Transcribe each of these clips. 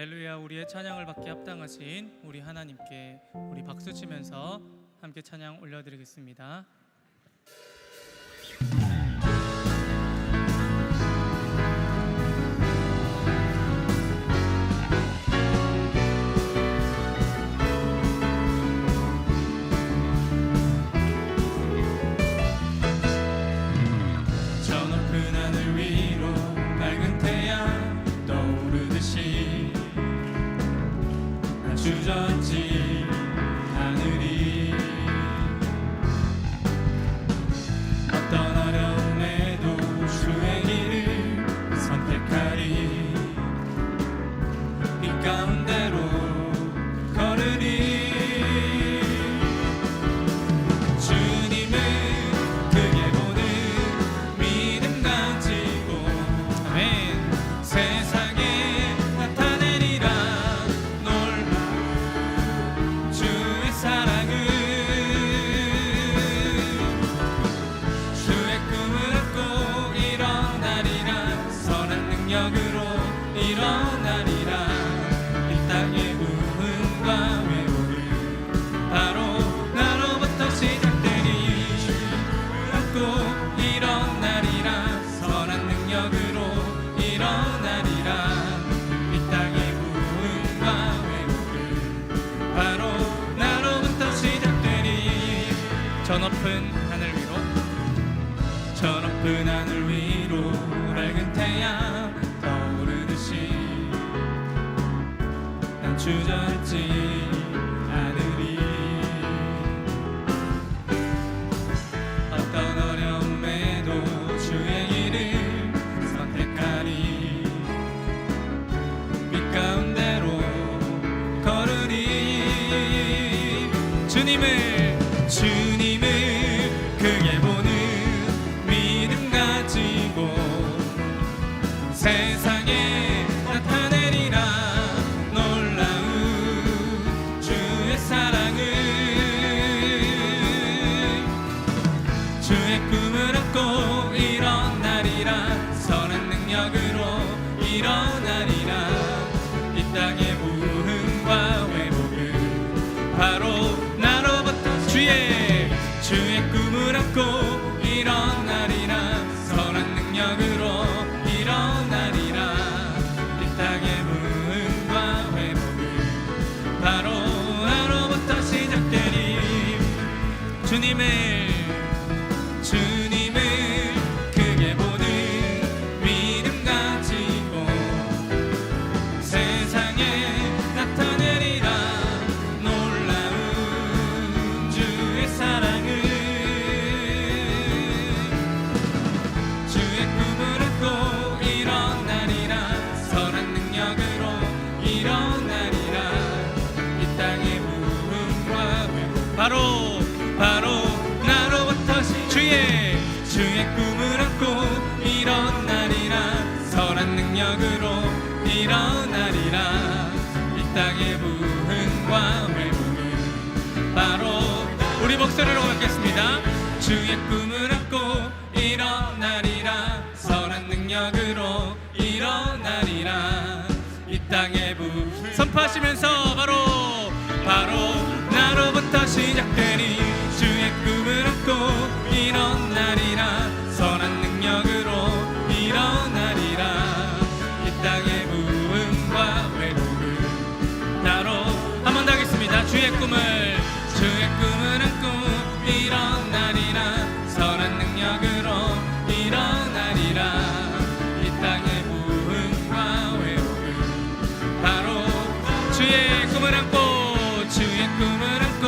할렐루야. 우리의 찬양을 받기 합당하신 우리 하나님께 우리 박수 치면서 함께 찬양 올려드리겠습니다. 저 높은 하늘 위로 밝은 태양 떠오르듯이 나 주저앉지 하늘이 어떤 어려움에도 주의 길을 선택하리 이 가운데로 걸으리 주님을 크게 보는 믿음 가지고 아멘. 세상에 나타내리라 놀라운 주의 사랑을 주의 꿈을 안고 일어나리라 선한 능력으로 일어나리라 이 땅의 부흥과 회복을 바로 나로부터 시작되리 주님을 안고 일어나리라 선한 능력으로 일어나리라 이 땅의 부흥과 회복을 바로 나로부터 시작되리 저 높은 하늘 위로 저 높은 하늘 위로 밝은 태양 떠오르듯이 난 주저앉지 않으리 어떤 어려움에도 주의 길을 선택하리 빛 가운데로 걸으리 주님을 크게 보는 믿음 가지고 세상에 나타내리라 놀라운 주의 사랑을 주의 꿈을 안고 일어나리라 선한 능력으로 일어나리라 이 땅의 부흥과 회복을 바로 나로부터 주의 꿈을 안고 일어나리라 선한 능력으로 일어나리라 이 땅의 부흥과 회복을 바로 나로부터 시작되리 주님을 크게 보는 믿음 가지고 세상에 나타내리라 놀라운 주의 사랑을 주의 꿈을 안고 일어나리라 선한 능력으로 일어나리라 이 땅의 부흥과 회복 바로 나로부터 주의 꿈을 안고 일어나리라 선한 능력으로 일어나리라 이 땅의 부흥과 회복을 바로 우리 목소리로 받겠습니다. 주의 꿈을 안고 일어나리라 선한 능력으로 일어나리라 이 땅의 부흥 선포하시면서 바로 나로부터 시작되니 주의 꿈을 안고 일어나리라 선한 능력으로 일어나리라 이 땅의 부흥과 회복을 바로 한 번 더 하겠습니다. 주의 꿈을 안고 일어나리라 선한 능력으로 일어나리라 이 땅의 부흥과 회복을 바로 주의 꿈을 안고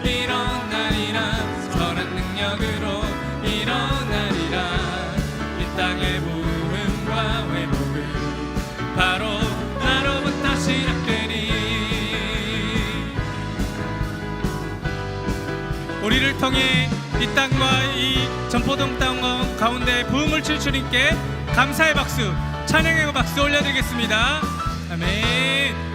일어나리라 선한 능력으로 일어나리라 이 땅의 부흥과 회복을 바로 나로부터 시작되리 우리를 통해 이 땅과 이 전포동 땅 가운데 부흥을 칠 주님께 감사의 박수, 찬양의 박수 올려드리겠습니다. 아멘.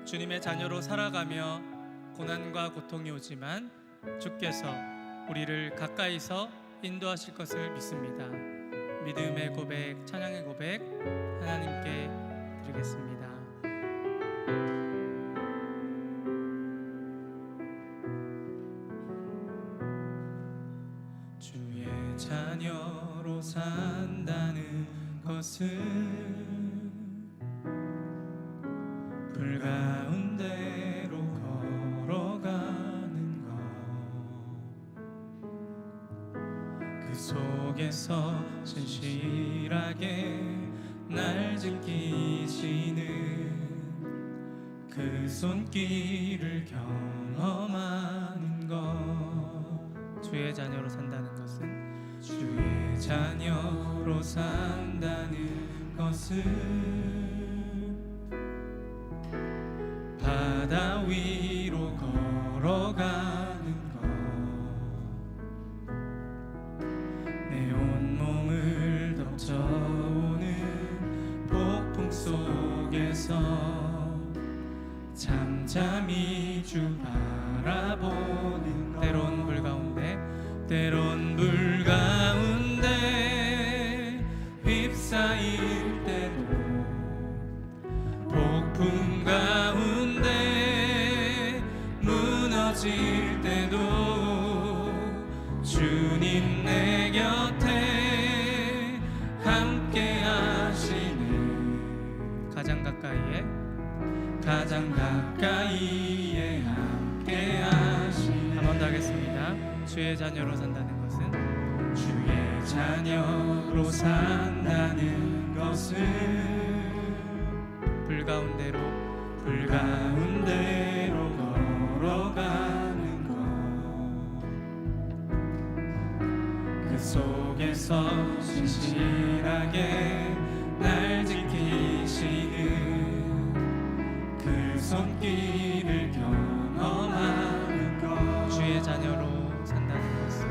주님의 자녀로 살아가며 고난과 고통이 오지만 주께서 우리를 가까이서 인도하실 것을 믿습니다. 믿음의 고백, 찬양의 고백 하나님께 드리겠습니다. 주의 자녀로 산다는 것은 불 가운데로 걸어가는 것, 그 속에서 신실하게 날 지키시는 그 손길을 경험하는 것. 주의 자녀로 산다는 것은 주의 자녀로 산다는 것은 바다 위로 걸어가는 것, 내 온몸을 덮쳐오는 폭풍 속에서 잠잠히 주 바라보는 것, 때론 불 가운데 때론 불 가운데 휩싸일 때도, 폭풍 가운데 무너질 때도 주님 내 곁에 함께 하시네. 가장 가까이에 함께 하시네. 한 번 더 하겠습니다. 주의 자녀로 산다는 것은 주의 자녀로 산다는 것은 불 가운데로 걸어가는 것, 그 속에서 신실하게 날 지키시는 그 손길을 경험하는 것. 주의 자녀로 산다는 것은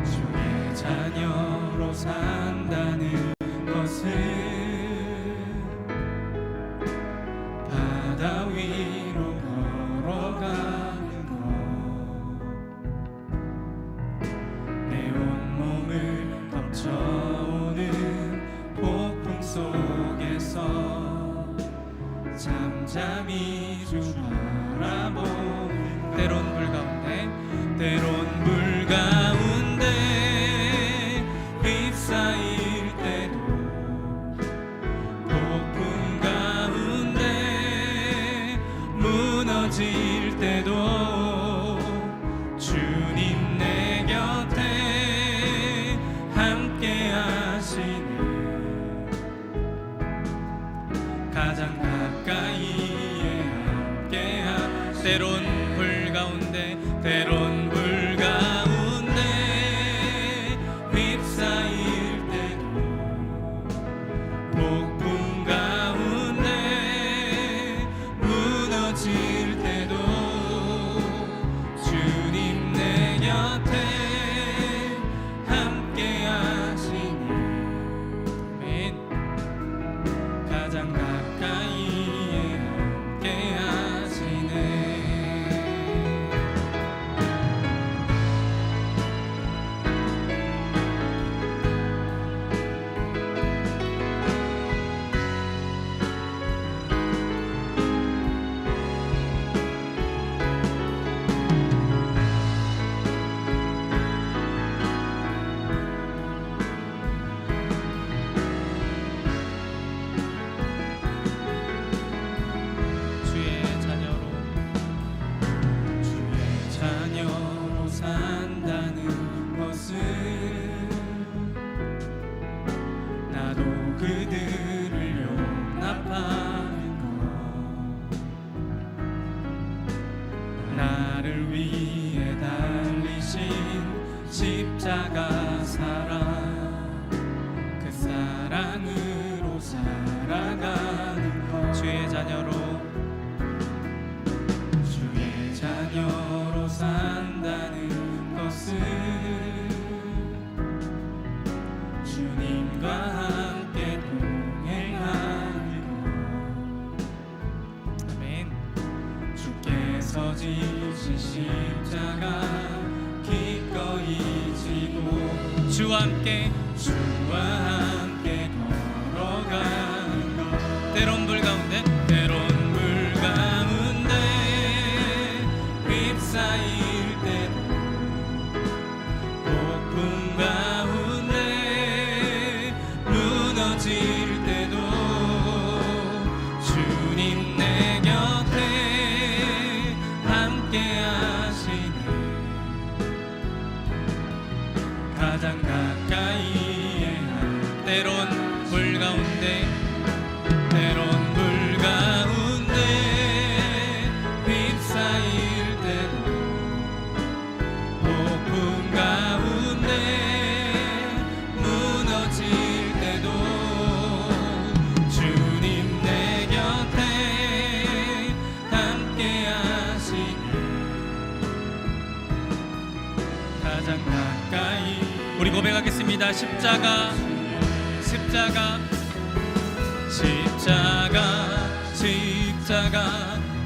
주의 자녀로 산다는 것은 바다 위로 걸어가는 것, 내 온몸을 덮쳐오는 폭풍 속에서 잠잠히 주 바라보는 것, 때론 불 가운데 휩싸일 때도, 폭풍 가운데 무너질 때도 주님 내 곁에 함께 하시네. 가장 가까이에 함께 하시네. 때론 불 가운데 휩싸일 때도, 폭풍 가운데 무너질 때도 주님 내 곁에 함께 하시네. 아멘. 가장 가까이에 함께 하시네. 주의 자녀로 산다는 것은 나도 그들을 용납하는 것, 나를 위해 달리신 십자가 사랑, 그 사랑으로 살아가는 것. 주의 자녀로 산다는 것은 주님과 함께 동행하는 것, 아멘. 주께서 지신 십자가 기꺼이 주와 함께 주와 함께 걸어가는 것 때론 불 가운데 때론 물 가운데 휩싸일 때도 폭풍 가운데 무너질 때도 주님 내 곁에 함께 하시네 가장 가까이에 한 때론 불 가운데 때론 물 가운데 휩싸일 때도 폭풍 가운데 무너질 때도 주님 내 곁에 함께 하시네 가장 가까이 우리 고백하겠습니다. 십자가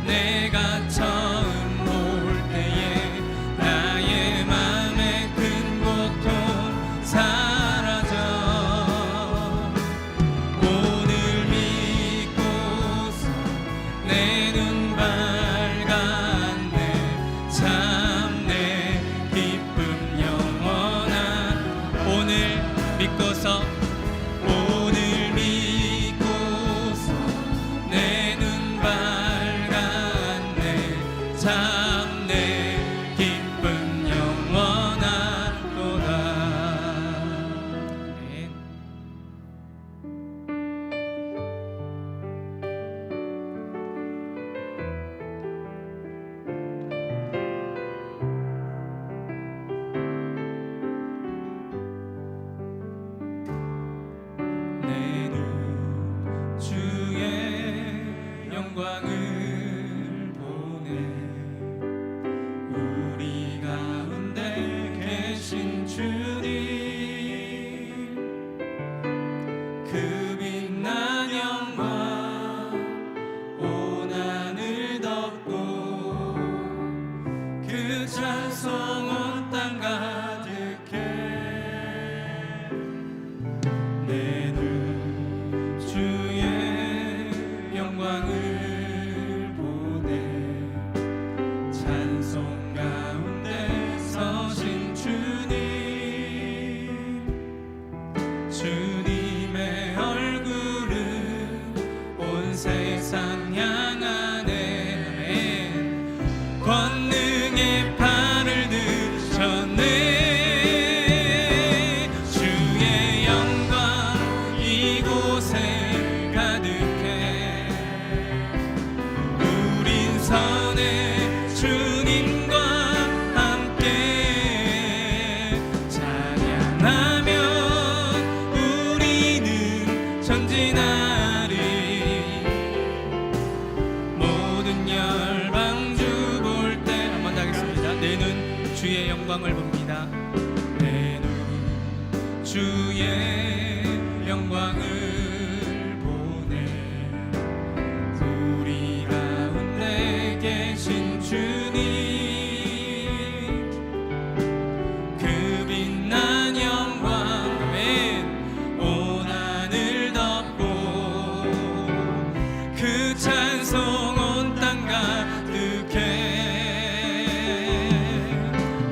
내가 처음 볼 때에 나의 맘의 큰 고통 사라져 오늘 믿고서 내 눈 밝았네 참 내 기쁨 영원한 오늘 믿고서 오늘 믿고서 내 눈 밝았네 참 내 기쁨 영원하도다 아멘. 내 눈 주의 영광을 보네 우리 가운데 계신 주님 그 빛난 영광 온 하늘 덮고 그 찬송 온 땅 가득해 내 눈 주의 영광을 보네 찬송 가운데 서신 주님 주님의 얼굴은 온 세상 향하네 권능의 팔을 드셨네 주의 영광 이곳에 가득해 우린 선해 주님과 함께 찬양하며 우리는 전진하리 모든 열방 주 볼 때 한 번 더 하겠습니다. 내 눈 주의 영광을 봅니다. 내 눈 주의 영광을 보네 우리 가운데 계신 주님 그 빛난 영광 아멘 온 하늘 덮고 그 찬송 온 땅 가득해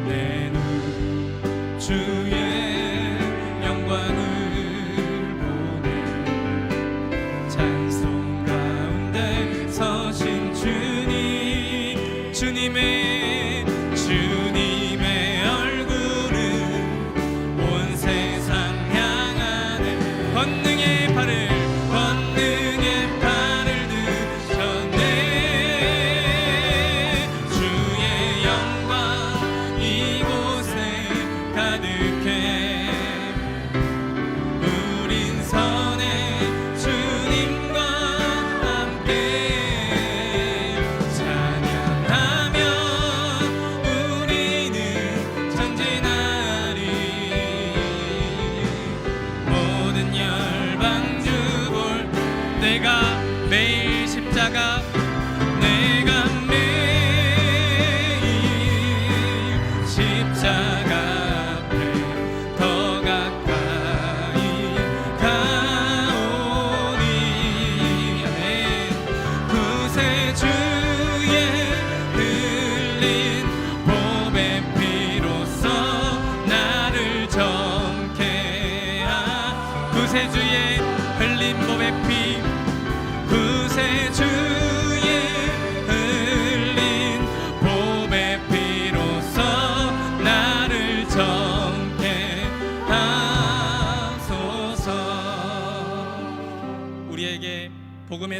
내 눈 주의 영광을 보네 찬송 가운데 서신 주님 주님의 얼굴은 온 세상 향하네 권능의 팔을 드셨네 주의 영광 이곳에 가득해 우린 선해 주님과 함께 찬양하며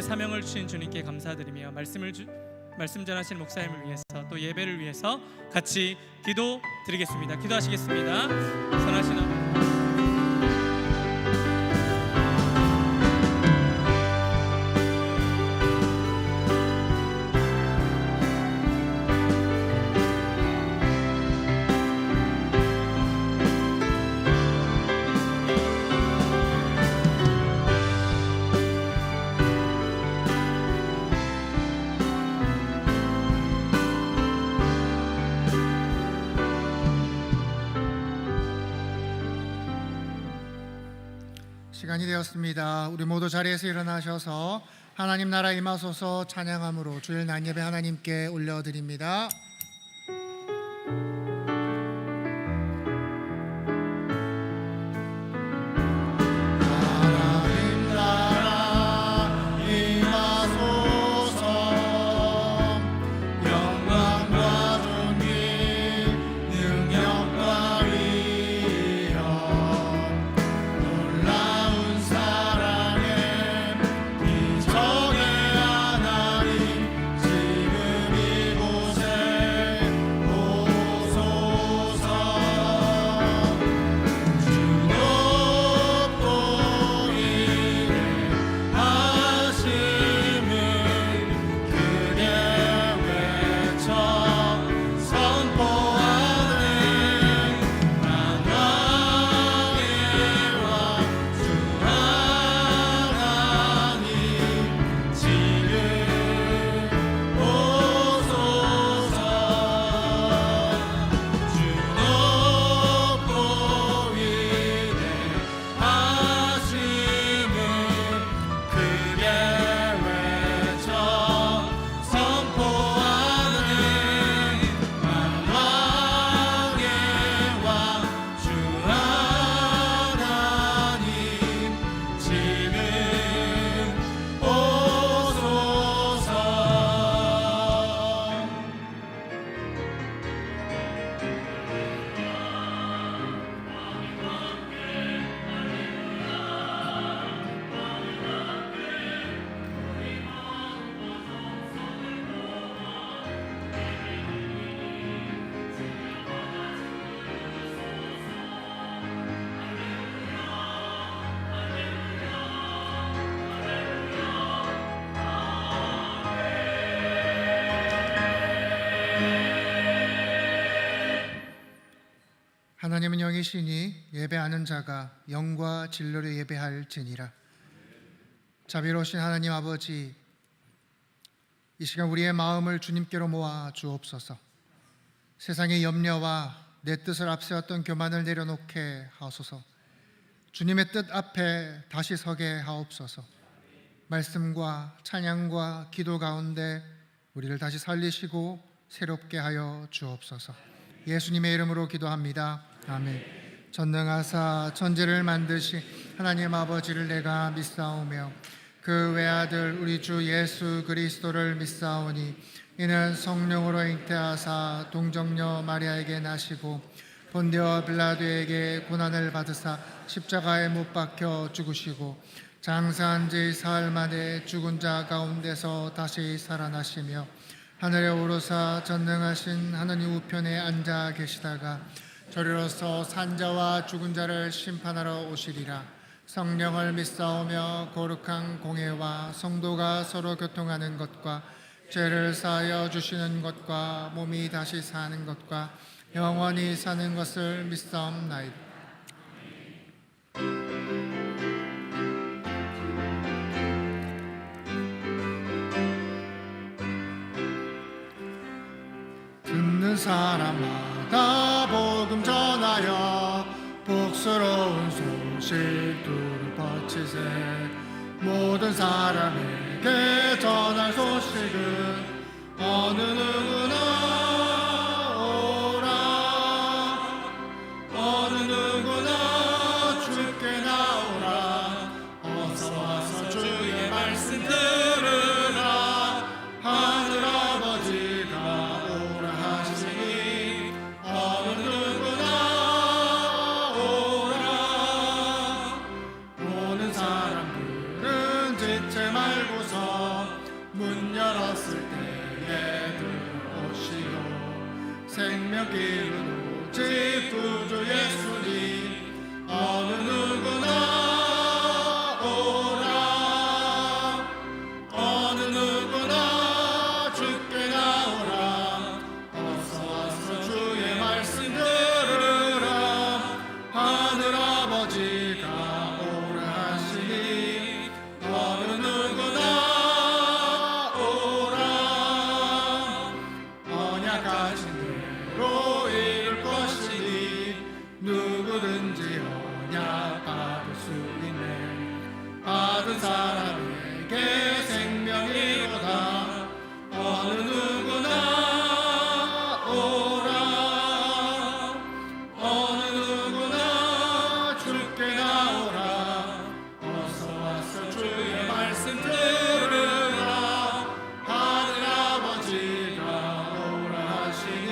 사명을 주신 주님께 감사드리며 말씀 전하시는 목사님을 위해서 또 예배를 위해서 같이 기도드리겠습니다. 기도하시겠습니다. 선하신 아버지, 시간이 되었습니다. 우리 모두 자리에서 일어나셔서 하나님 나라 임하소서 찬양함으로 주일 난 예배 하나님께 올려드립니다. 하나님 나라 임하소서 영광과 존귀 능력과 위엄 놀라운 사랑에 이적의 하나님 지금 이곳에 오소서 주 높고 인내하심을 크게 외쳐 선포하네 만왕의 왕 주 하나님 지금 오소서 주 높고 위대하심을 크게 외쳐 선포하네 만왕의 왕 주 하나님 지금 오소서. 하나님은 영이시니 예배하는 자가 영과 진리로 예배할지니라. 자비로우신 하나님 아버지, 이 시간 우리의 마음을 주님께로 모아 주옵소서. 세상의 염려와 내 뜻을 앞세웠던 교만을 내려놓게 하옵소서. 주님의 뜻 앞에 다시 서게 하옵소서. 말씀과 찬양과 기도 가운데 우리를 다시 살리시고 새롭게 하여 주옵소서. 예수님의 이름으로 기도합니다. 아멘. 전능하사 천지를 만드신 하나님 아버지를 내가 믿사오며 그 외아들 우리 주 예수 그리스도를 믿사오니 이는 성령으로 잉태하사 동정녀 마리아에게 나시고 본디오 빌라도에게 고난을 받으사 십자가에 못 박혀 죽으시고 장사한 지 사흘 만에 죽은 자 가운데서 다시 살아나시며 하늘에 오르사 전능하신 하느님 우편에 앉아 계시다가 저리로서 산자와 죽은 자를 심판하러 오시리라. 성령을 믿사오며 거룩한 공회와 성도가 서로 교통하는 것과 죄를 사하여 주시는 것과 몸이 다시 사는 것과 영원히 사는 것을 믿사옵나이다. 듣는 사람마다 복음 전하여 복스러운 소식 두루 퍼치세. 모든 사람에게 전할 소식은 어느 누구나 오라. 어느 누구나 주께 나오라. 어서 와서 주의 말씀 들으라. 하늘 아버지가 오라 하시니 어느 누구나 오라. 오는 사람들은 지체 말고서 생명길은 오직 구주 예수님. 어느 누구나 오라. 어느 누구나 주께 나오라. 어서 와서 주의 말씀 들으라. 하늘 아버지가 오라 하시니 어느 누구나 오라. 언약 가진 대로 이룰 것이니 누구든지 언약 받을 수 있네. 받은 사람에게 생명이로다. 어느 누구나 오라. 어느 누구나 주께 나오라. 어서 와서 주의 말씀 들으라. 하늘 아버지가 오라 하시니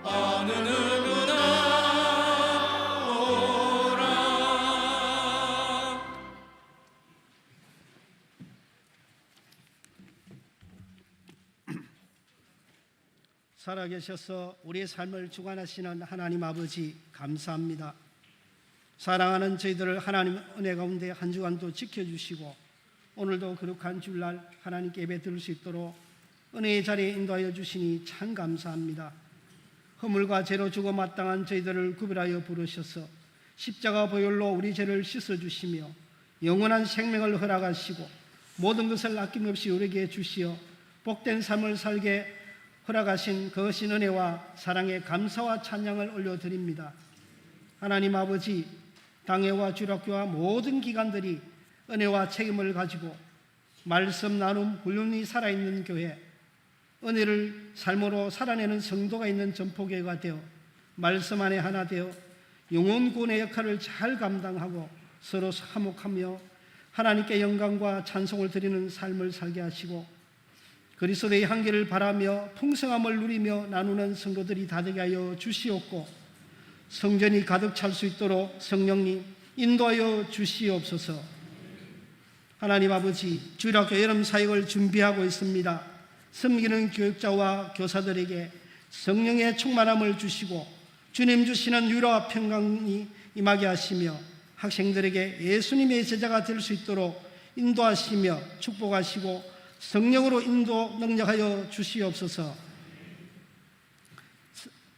어느 누구나 오라. 살아계셔서 우리의 삶을 주관하시는 하나님 아버지 감사합니다. 사랑하는 저희들을 하나님 은혜 가운데 한 주간도 지켜주시고 오늘도 거룩한 주일날 하나님께 예배 드릴 수 있도록 은혜의 자리에 인도하여 주시니 참 감사합니다. 허물과 죄로 죽어 마땅한 저희들을 구별하여 부르셔서 십자가 보혈로 우리 죄를 씻어주시며 영원한 생명을 허락하시고 모든 것을 아낌없이 우리에게 주시어 복된 삶을 살게 허락하신 거신 은혜와 사랑에 감사와 찬양을 올려드립니다. 하나님 아버지, 당회와 주일학교와 모든 기관들이 은혜와 책임을 가지고 말씀 나눔 훈련이 살아있는 교회, 은혜를 삶으로 살아내는 성도가 있는 전포교회가 되어 말씀 안에 하나 되어 영혼구원의 역할을 잘 감당하고 서로 화목하며 하나님께 영광과 찬송을 드리는 삶을 살게 하시고 그리스도의 향기를 바라며 풍성함을 누리며 나누는 성도들이 다 되게 하여 주시옵고 성전이 가득 찰 수 있도록 성령님 인도하여 주시옵소서. 하나님 아버지, 주일학교 여름 사역을 준비하고 있습니다. 섬기는 교육자와 교사들에게 성령의 충만함을 주시고 주님 주시는 위로와 평강이 임하게 하시며 학생들에게 예수님의 제자가 될 수 있도록 인도하시며 축복하시고 성령으로 인도 능력하여 주시옵소서.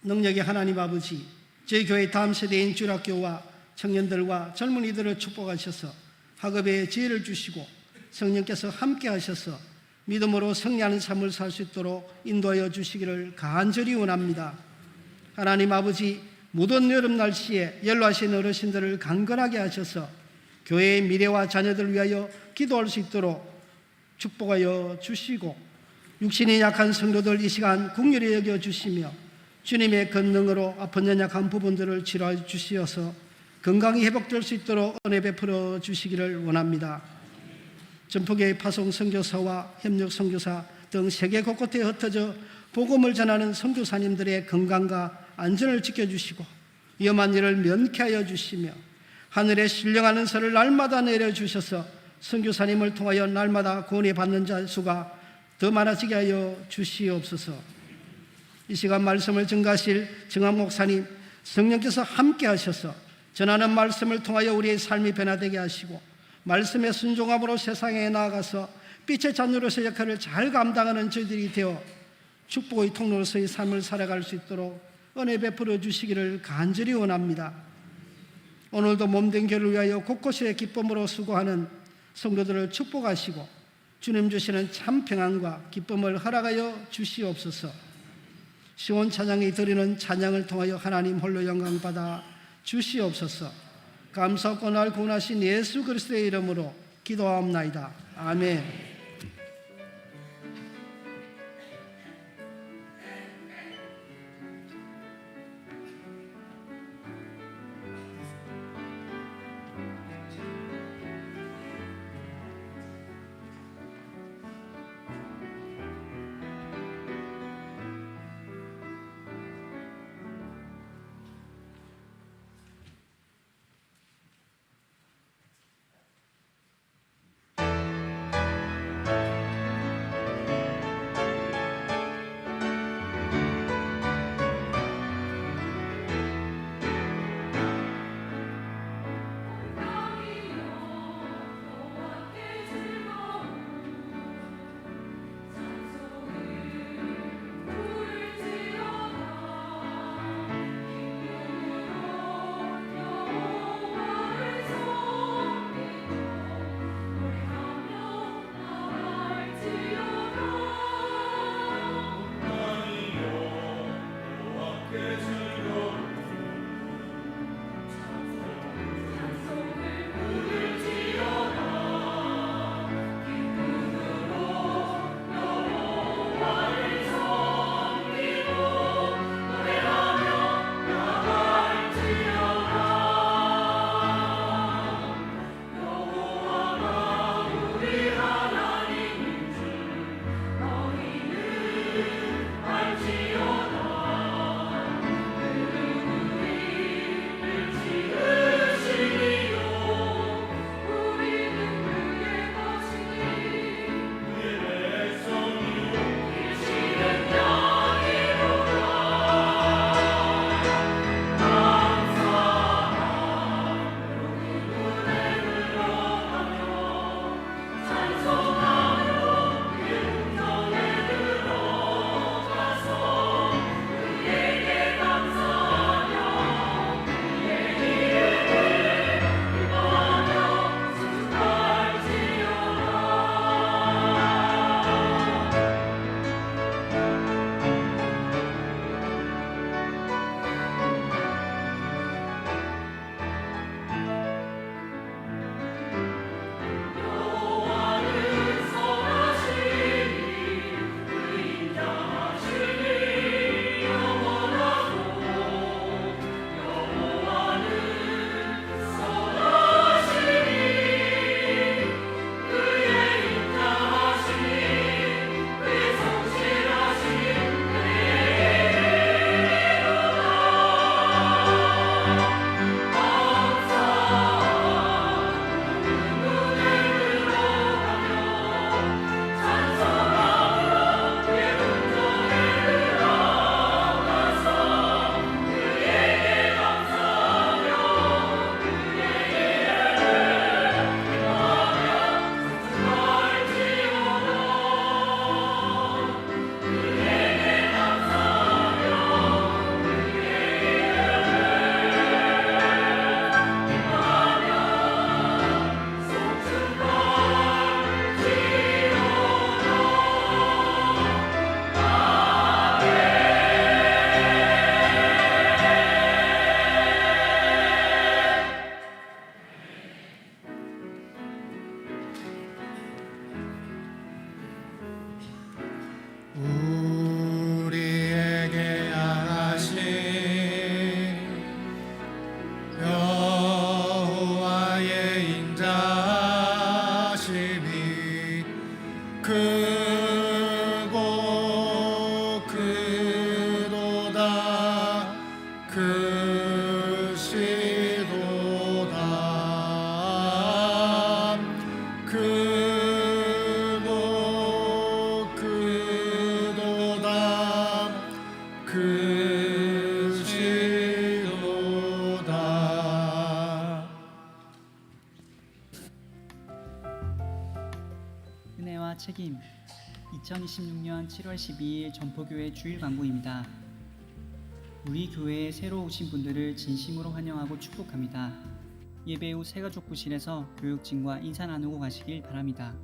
능력의 하나님 아버지, 저희 교회 다음 세대인 주일학교와 청년들과 젊은이들을 축복하셔서 학업에 지혜를 주시고 성령께서 함께 하셔서 믿음으로 승리하는 삶을 살 수 있도록 인도하여 주시기를 간절히 원합니다. 하나님 아버지, 무더운 여름 날씨에 연로하신 어르신들을 강건하게 하셔서 교회의 미래와 자녀들을 위하여 기도할 수 있도록 축복하여 주시고 육신이 약한 성도들 이 시간 긍휼히 여겨주시며 주님의 권능으로 아픈 연약한 부분들을 치료해 주시어서 건강이 회복될 수 있도록 은혜 베풀어 주시기를 원합니다. 전포교회 파송 선교사와 협력 선교사 등 세계 곳곳에 흩어져 복음을 전하는 선교사님들의 건강과 안전을 지켜주시고 위험한 일을 면케하여 주시며 하늘에 신령하는 설을 날마다 내려주셔서 선교사님을 통하여 날마다 구원을 받는 자 수가 더 많아지게 하여 주시옵소서. 이 시간 말씀을 증가하실 정한 목사님, 성령께서 함께 하셔서 전하는 말씀을 통하여 우리의 삶이 변화되게 하시고 말씀의 순종함으로 세상에 나아가서 빛의 자녀로서의 역할을 잘 감당하는 저희들이 되어 축복의 통로로서의 삶을 살아갈 수 있도록 은혜 베풀어 주시기를 간절히 원합니다. 오늘도 몸된 교회를 위하여 곳곳에 기쁨으로 수고하는 성도들을 축복하시고 주님 주시는 참 평안과 기쁨을 허락하여 주시옵소서. 시온 찬양이 드리는 찬양을 통하여 하나님 홀로 영광 받아 주시옵소서. 감사하고 날 구원하신 예수 그리스도의 이름으로 기도하옵나이다. 아멘. 책임 2026년 7월 12일 전포교회 주일 광고입니다. 우리 교회에 새로 오신 분들을 진심으로 환영하고 축복합니다. 예배 후 새가족부실에서 교육진과 인사 나누고 가시길 바랍니다.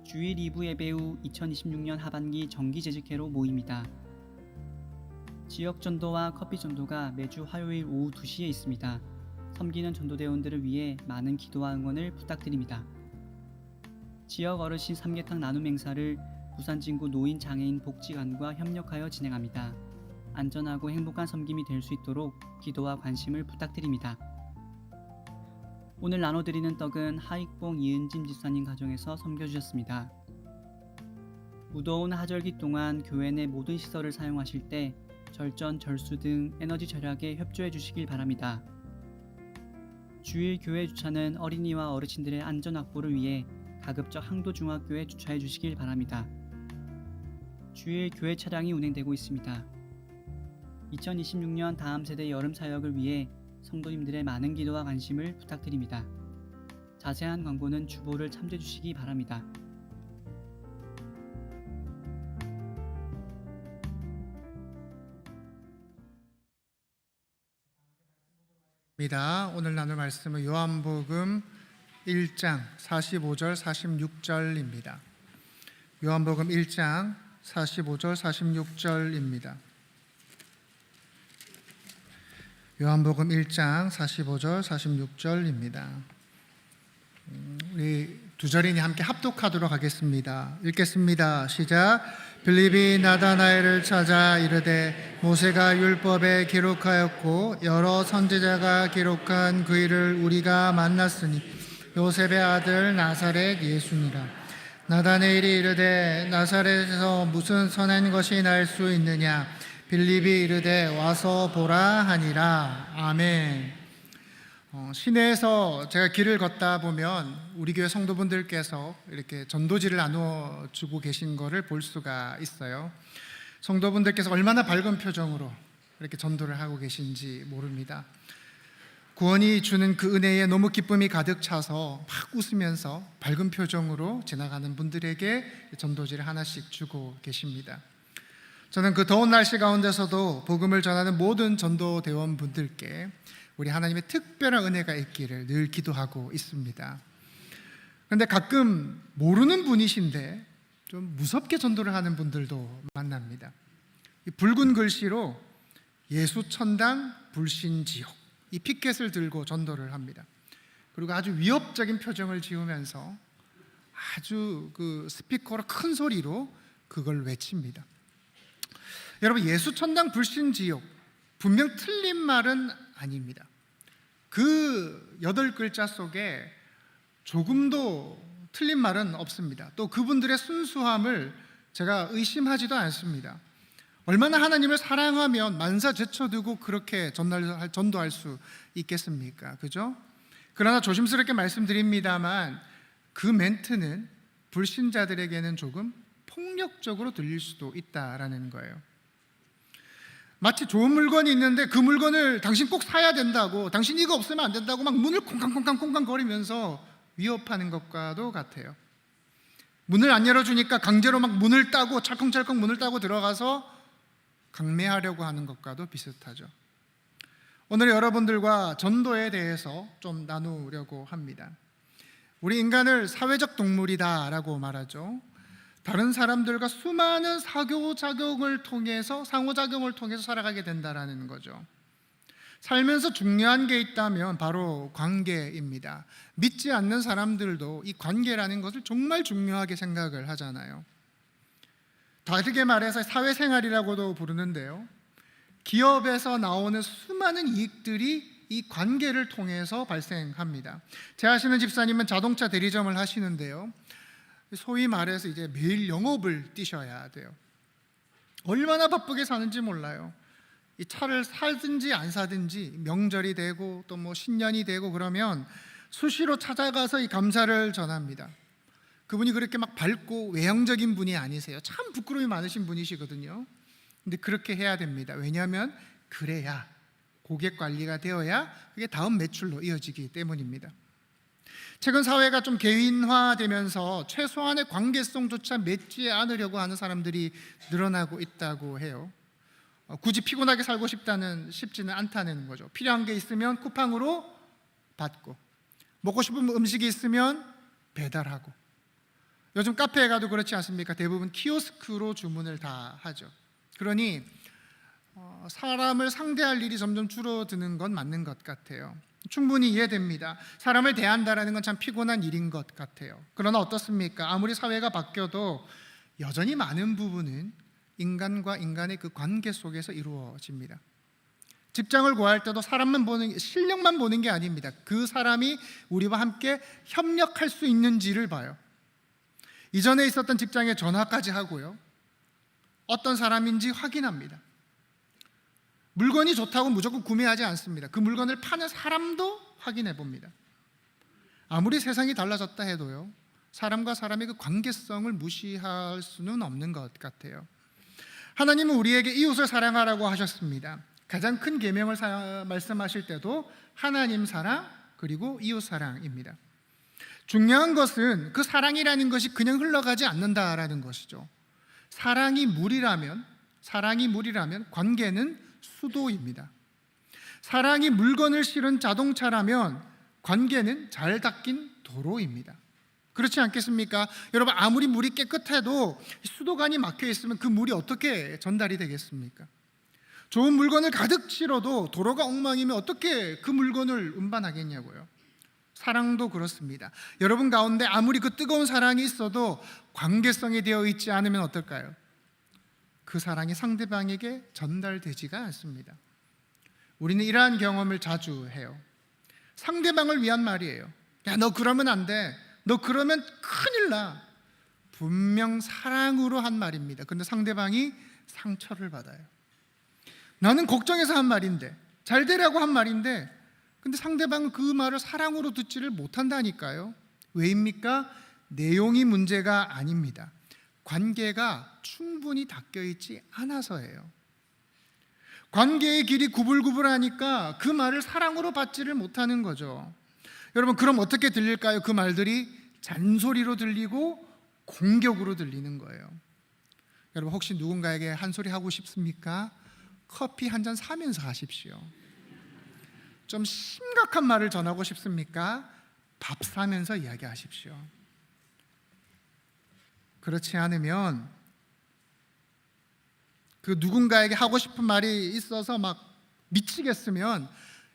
주일 2부 예배 후 2026년 하반기 정기재직회로 모입니다. 지역 전도와 커피 전도가 매주 화요일 오후 2시에 있습니다. 섬기는 전도대원들을 위해 많은 기도와 응원을 부탁드립니다. 지역 어르신 삼계탕 나눔 행사를 부산진구 노인장애인 복지관과 협력하여 진행합니다. 안전하고 행복한 섬김이 될 수 있도록 기도와 관심을 부탁드립니다. 오늘 나눠드리는 떡은 하익봉 이은짐 집사님 가정에서 섬겨주셨습니다. 무더운 하절기 동안 교회 내 모든 시설을 사용하실 때 절전, 절수 등 에너지 절약에 협조해 주시길 바랍니다. 주일 교회 주차는 어린이와 어르신들의 안전 확보를 위해 가급적 항도중학교에 주차해 주시길 바랍니다. 주일 교회 차량이 운행되고 있습니다. 2026년 다음 세대 여름 사역을 위해 성도님들의 많은 기도와 관심을 부탁드립니다. 자세한 광고는 주보를 참조해 주시기 바랍니다. 오늘 나눌 말씀은 요한복음 1장 45절 46절입니다. 요한복음 1장 45절 46절입니다. 요한복음 1장 45절 46절입니다. 우리 두 절이니 함께 합독하도록 하겠습니다. 읽겠습니다. 시작. 빌립이 나다나엘을 찾아 이르되 모세가 율법에 기록하였고 여러 선지자가 기록한 그 일을 우리가 만났으니 요셉의 아들 나사렛 예수니라. 나다나엘이 이르되 나사렛에서 무슨 선한 것이 날 수 있느냐. 빌립이 이르되 와서 보라 하니라. 아멘. 시내에서 제가 길을 걷다 보면 우리 교회 성도분들께서 이렇게 전도지를 나눠주고 계신 것을 볼 수가 있어요. 성도분들께서 얼마나 밝은 표정으로 이렇게 전도를 하고 계신지 모릅니다. 구원이 주는 그 은혜에 너무 기쁨이 가득 차서 막 웃으면서 밝은 표정으로 지나가는 분들에게 전도지를 하나씩 주고 계십니다. 저는 그 더운 날씨 가운데서도 복음을 전하는 모든 전도대원분들께 우리 하나님의 특별한 은혜가 있기를 늘 기도하고 있습니다. 그런데 가끔 모르는 분이신데 좀 무섭게 전도를 하는 분들도 만납니다. 이 붉은 글씨로 예수천당 불신지옥 이 피켓을 들고 전도를 합니다. 그리고 아주 위협적인 표정을 지으면서 아주 그 스피커로 큰 소리로 그걸 외칩니다. 여러분, 예수천당 불신지옥 분명 틀린 말은 아닙니다. 그 8글자 속에 조금도 틀린 말은 없습니다. 또 그분들의 순수함을 제가 의심하지도 않습니다. 얼마나 하나님을 사랑하면 만사 제쳐두고 그렇게 전도할 수 있겠습니까? 그죠? 그러나 조심스럽게 말씀드립니다만 그 멘트는 불신자들에게는 조금 폭력적으로 들릴 수도 있다라는 거예요. 마치 좋은 물건이 있는데 그 물건을 당신 꼭 사야 된다고, 당신 이거 없으면 안 된다고 막 문을 콩강콩강 거리면서 위협하는 것과도 같아요. 문을 안 열어주니까 강제로 막 문을 따고 찰컹찰컹 문을 따고 들어가서 강매하려고 하는 것과도 비슷하죠. 오늘 여러분들과 전도에 대해서 좀 나누려고 합니다. 우리 인간을 사회적 동물이다라고 말하죠. 다른 사람들과 수많은 상호작용을 통해서 살아가게 된다라는 거죠. 살면서 중요한 게 있다면 바로 관계입니다. 믿지 않는 사람들도 이 관계라는 것을 정말 중요하게 생각을 하잖아요. 다르게 말해서 사회생활이라고도 부르는데요. 기업에서 나오는 수많은 이익들이 이 관계를 통해서 발생합니다. 제 아시는 집사님은 자동차 대리점을 하시는데요. 소위 말해서 이제 매일 영업을 뛰셔야 돼요. 얼마나 바쁘게 사는지 몰라요. 이 차를 사든지 안 사든지 명절이 되고 또 뭐 신년이 되고 그러면 수시로 찾아가서 이 감사를 전합니다. 그분이 그렇게 막 밝고 외향적인 분이 아니세요. 참 부끄러움이 많으신 분이시거든요. 근데 그렇게 해야 됩니다. 왜냐하면 그래야 고객 관리가 되어야 그게 다음 매출로 이어지기 때문입니다. 최근 사회가 좀 개인화되면서 최소한의 관계성조차 맺지 않으려고 하는 사람들이 늘어나고 있다고 해요. 굳이 피곤하게 살고 싶지는 않다는 거죠. 필요한 게 있으면 쿠팡으로 받고, 먹고 싶은 음식이 있으면 배달하고, 요즘 카페에 가도 그렇지 않습니까? 대부분 키오스크로 주문을 다 하죠. 그러니 사람을 상대할 일이 점점 줄어드는 건 맞는 것 같아요. 충분히 이해됩니다. 사람을 대한다라는 건 참 피곤한 일인 것 같아요. 그러나 어떻습니까? 아무리 사회가 바뀌어도 여전히 많은 부분은 인간과 인간의 그 관계 속에서 이루어집니다. 직장을 구할 때도 사람만 보는, 실력만 보는 게 아닙니다. 그 사람이 우리와 함께 협력할 수 있는지를 봐요. 이전에 있었던 직장에 전화까지 하고요, 어떤 사람인지 확인합니다. 물건이 좋다고 무조건 구매하지 않습니다. 그 물건을 파는 사람도 확인해 봅니다. 아무리 세상이 달라졌다 해도요, 사람과 사람의 그 관계성을 무시할 수는 없는 것 같아요. 하나님은 우리에게 이웃을 사랑하라고 하셨습니다. 가장 큰 계명을 말씀하실 때도 하나님 사랑 그리고 이웃 사랑입니다. 중요한 것은 그 사랑이라는 것이 그냥 흘러가지 않는다라는 것이죠. 사랑이 물이라면 관계는 수도입니다. 사랑이 물건을 실은 자동차라면 관계는 잘 닦인 도로입니다. 그렇지 않겠습니까? 여러분, 아무리 물이 깨끗해도 수도관이 막혀 있으면 그 물이 어떻게 전달이 되겠습니까? 좋은 물건을 가득 실어도 도로가 엉망이면 어떻게 그 물건을 운반하겠냐고요. 사랑도 그렇습니다. 여러분 가운데 아무리 그 뜨거운 사랑이 있어도 관계성이 되어 있지 않으면 어떨까요? 그 사랑이 상대방에게 전달되지가 않습니다. 우리는 이러한 경험을 자주 해요. 상대방을 위한 말이에요. 야, 너 그러면 안 돼. 너 그러면 큰일 나. 분명 사랑으로 한 말입니다. 그런데 상대방이 상처를 받아요. 나는 걱정해서 한 말인데, 잘 되라고 한 말인데, 근데 상대방은 그 말을 사랑으로 듣지를 못한다니까요. 왜입니까? 내용이 문제가 아닙니다. 관계가 충분히 닦여 있지 않아서예요. 관계의 길이 구불구불하니까 그 말을 사랑으로 받지를 못하는 거죠. 여러분, 그럼 어떻게 들릴까요? 그 말들이 잔소리로 들리고 공격으로 들리는 거예요. 여러분, 혹시 누군가에게 한 소리 하고 싶습니까? 커피 한 잔 사면서 하십시오. 좀 심각한 말을 전하고 싶습니까? 밥 사면서 이야기하십시오. 그렇지 않으면 그 누군가에게 하고 싶은 말이 있어서 막 미치겠으면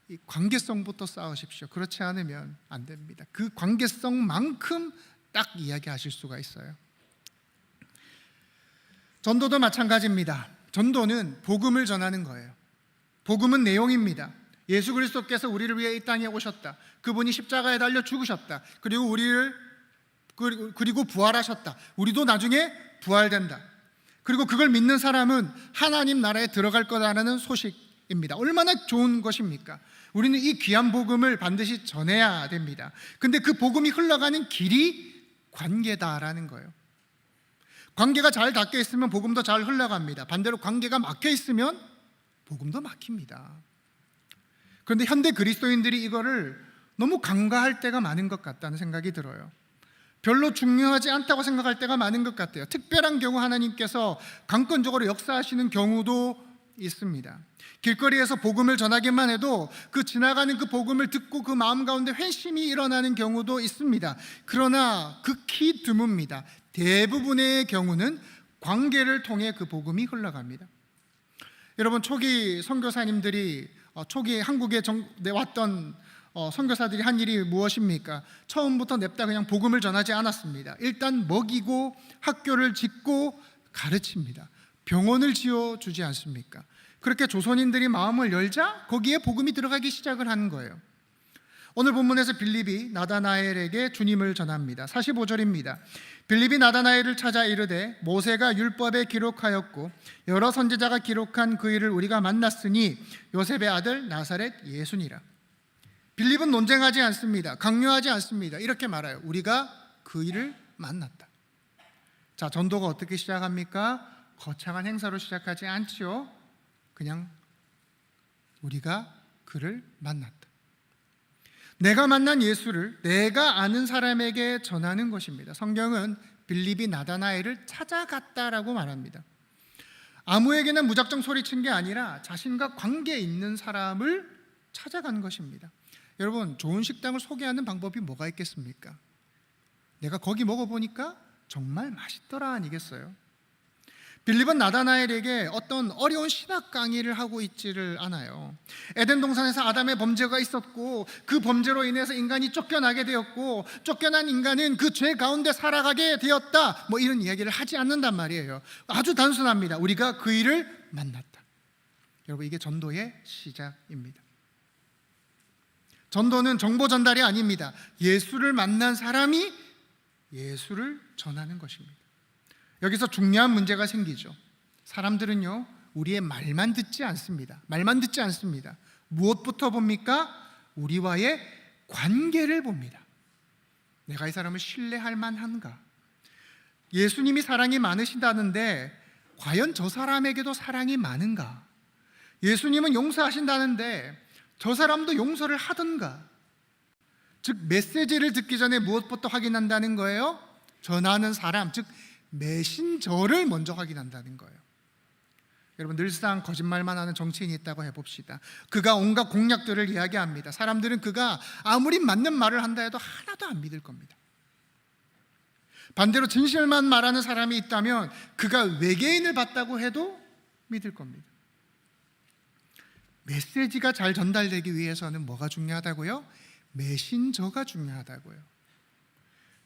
이 관계성부터 쌓으십시오. 그렇지 않으면 안 됩니다. 그 관계성만큼 딱 이야기하실 수가 있어요. 전도도 마찬가지입니다. 전도는 복음을 전하는 거예요. 복음은 내용입니다. 예수 그리스도께서 우리를 위해 이 땅에 오셨다. 그분이 십자가에 달려 죽으셨다. 그리고 부활하셨다. 우리도 나중에 부활된다. 그리고 그걸 믿는 사람은 하나님 나라에 들어갈 거다라는 소식입니다. 얼마나 좋은 것입니까? 우리는 이 귀한 복음을 반드시 전해야 됩니다. 근데 그 복음이 흘러가는 길이 관계다라는 거예요. 관계가 잘 닦여 있으면 복음도 잘 흘러갑니다. 반대로 관계가 막혀 있으면 복음도 막힙니다. 그런데 현대 그리스도인들이 이거를 너무 간과할 때가 많은 것 같다는 생각이 들어요. 별로 중요하지 않다고 생각할 때가 많은 것 같아요. 특별한 경우 하나님께서 강권적으로 역사하시는 경우도 있습니다. 길거리에서 복음을 전하기만 해도 그 지나가는 그 복음을 듣고 그 마음 가운데 회심이 일어나는 경우도 있습니다. 그러나 극히 드뭅니다. 대부분의 경우는 관계를 통해 그 복음이 흘러갑니다. 여러분, 초기 선교사님들이 초기 한국에 왔던 선교사들이 한 일이 무엇입니까? 처음부터 냅다 그냥 복음을 전하지 않았습니다. 일단 먹이고 학교를 짓고 가르칩니다. 병원을 지어주지 않습니까? 그렇게 조선인들이 마음을 열자 거기에 복음이 들어가기 시작을 하는 거예요. 오늘 본문에서 빌립이 나다나엘에게 주님을 전합니다. 45절입니다. 빌립이 나다나엘을 찾아 이르되 모세가 율법에 기록하였고 여러 선지자가 기록한 그 일을 우리가 만났으니 요셉의 아들 나사렛 예수니라. 빌립은 논쟁하지 않습니다. 강요하지 않습니다. 이렇게 말해요. 우리가 그 일을 만났다. 자, 전도가 어떻게 시작합니까? 거창한 행사로 시작하지 않지요. 그냥 우리가 그를 만났다. 내가 만난 예수를 내가 아는 사람에게 전하는 것입니다. 성경은 빌립이 나다나엘을 찾아갔다라고 말합니다. 아무에게나 무작정 소리친 게 아니라 자신과 관계 있는 사람을 찾아간 것입니다. 여러분, 좋은 식당을 소개하는 방법이 뭐가 있겠습니까? 내가 거기 먹어보니까 정말 맛있더라 아니겠어요? 빌립은 나다나엘에게 어떤 어려운 신학 강의를 하고 있지를 않아요. 에덴 동산에서 아담의 범죄가 있었고 그 범죄로 인해서 인간이 쫓겨나게 되었고 쫓겨난 인간은 그 죄 가운데 살아가게 되었다, 뭐 이런 이야기를 하지 않는단 말이에요. 아주 단순합니다. 우리가 그 일을 만났다. 여러분, 이게 전도의 시작입니다. 전도는 정보 전달이 아닙니다. 예수를 만난 사람이 예수를 전하는 것입니다. 여기서 중요한 문제가 생기죠. 사람들은요, 우리의 말만 듣지 않습니다. 말만 듣지 않습니다. 무엇부터 봅니까? 우리와의 관계를 봅니다. 내가 이 사람을 신뢰할 만한가? 예수님이 사랑이 많으시다는데 과연 저 사람에게도 사랑이 많은가? 예수님은 용서하신다는데 저 사람도 용서를 하던가? 즉, 메시지를 듣기 전에 무엇부터 확인한다는 거예요? 전하는 사람, 즉 메신저를 먼저 확인한다는 거예요. 여러분, 늘상 거짓말만 하는 정치인이 있다고 해봅시다. 그가 온갖 공약들을 이야기합니다. 사람들은 그가 아무리 맞는 말을 한다 해도 하나도 안 믿을 겁니다. 반대로 진실만 말하는 사람이 있다면 그가 외계인을 봤다고 해도 믿을 겁니다. 메시지가 잘 전달되기 위해서는 뭐가 중요하다고요? 메신저가 중요하다고요.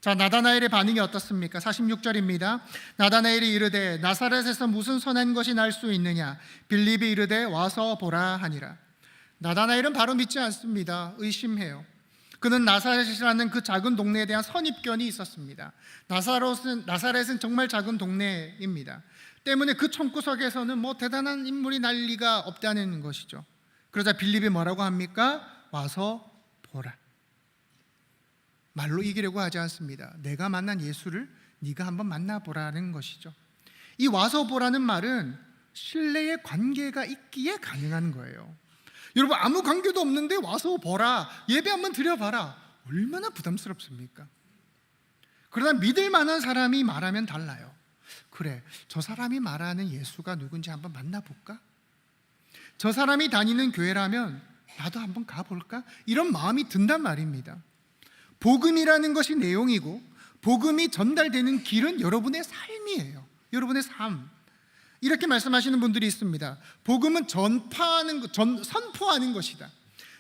자, 나다나엘의 반응이 어떻습니까? 46절입니다. 나다나엘이 이르되 나사렛에서 무슨 선한 것이 날 수 있느냐? 빌립이 이르되 와서 보라 하니라. 나다나엘은 바로 믿지 않습니다. 의심해요. 그는 나사렛이라는 그 작은 동네에 대한 선입견이 있었습니다. 나사렛은 정말 작은 동네입니다. 때문에 그 총구석에서는 뭐 대단한 인물이 날 리가 없다는 것이죠. 그러자 빌립이 뭐라고 합니까? 와서 보라. 말로 이기려고 하지 않습니다. 내가 만난 예수를 네가 한번 만나보라는 것이죠. 이 와서 보라는 말은 신뢰의 관계가 있기에 가능한 거예요. 여러분, 아무 관계도 없는데 와서 보라, 예배 한번 드려봐라, 얼마나 부담스럽습니까? 그러나 믿을 만한 사람이 말하면 달라요. 그래, 저 사람이 말하는 예수가 누군지 한번 만나볼까? 저 사람이 다니는 교회라면 나도 한번 가볼까? 이런 마음이 든단 말입니다. 복음이라는 것이 내용이고 복음이 전달되는 길은 여러분의 삶이에요. 여러분의 삶. 이렇게 말씀하시는 분들이 있습니다. 복음은 선포하는 것이다.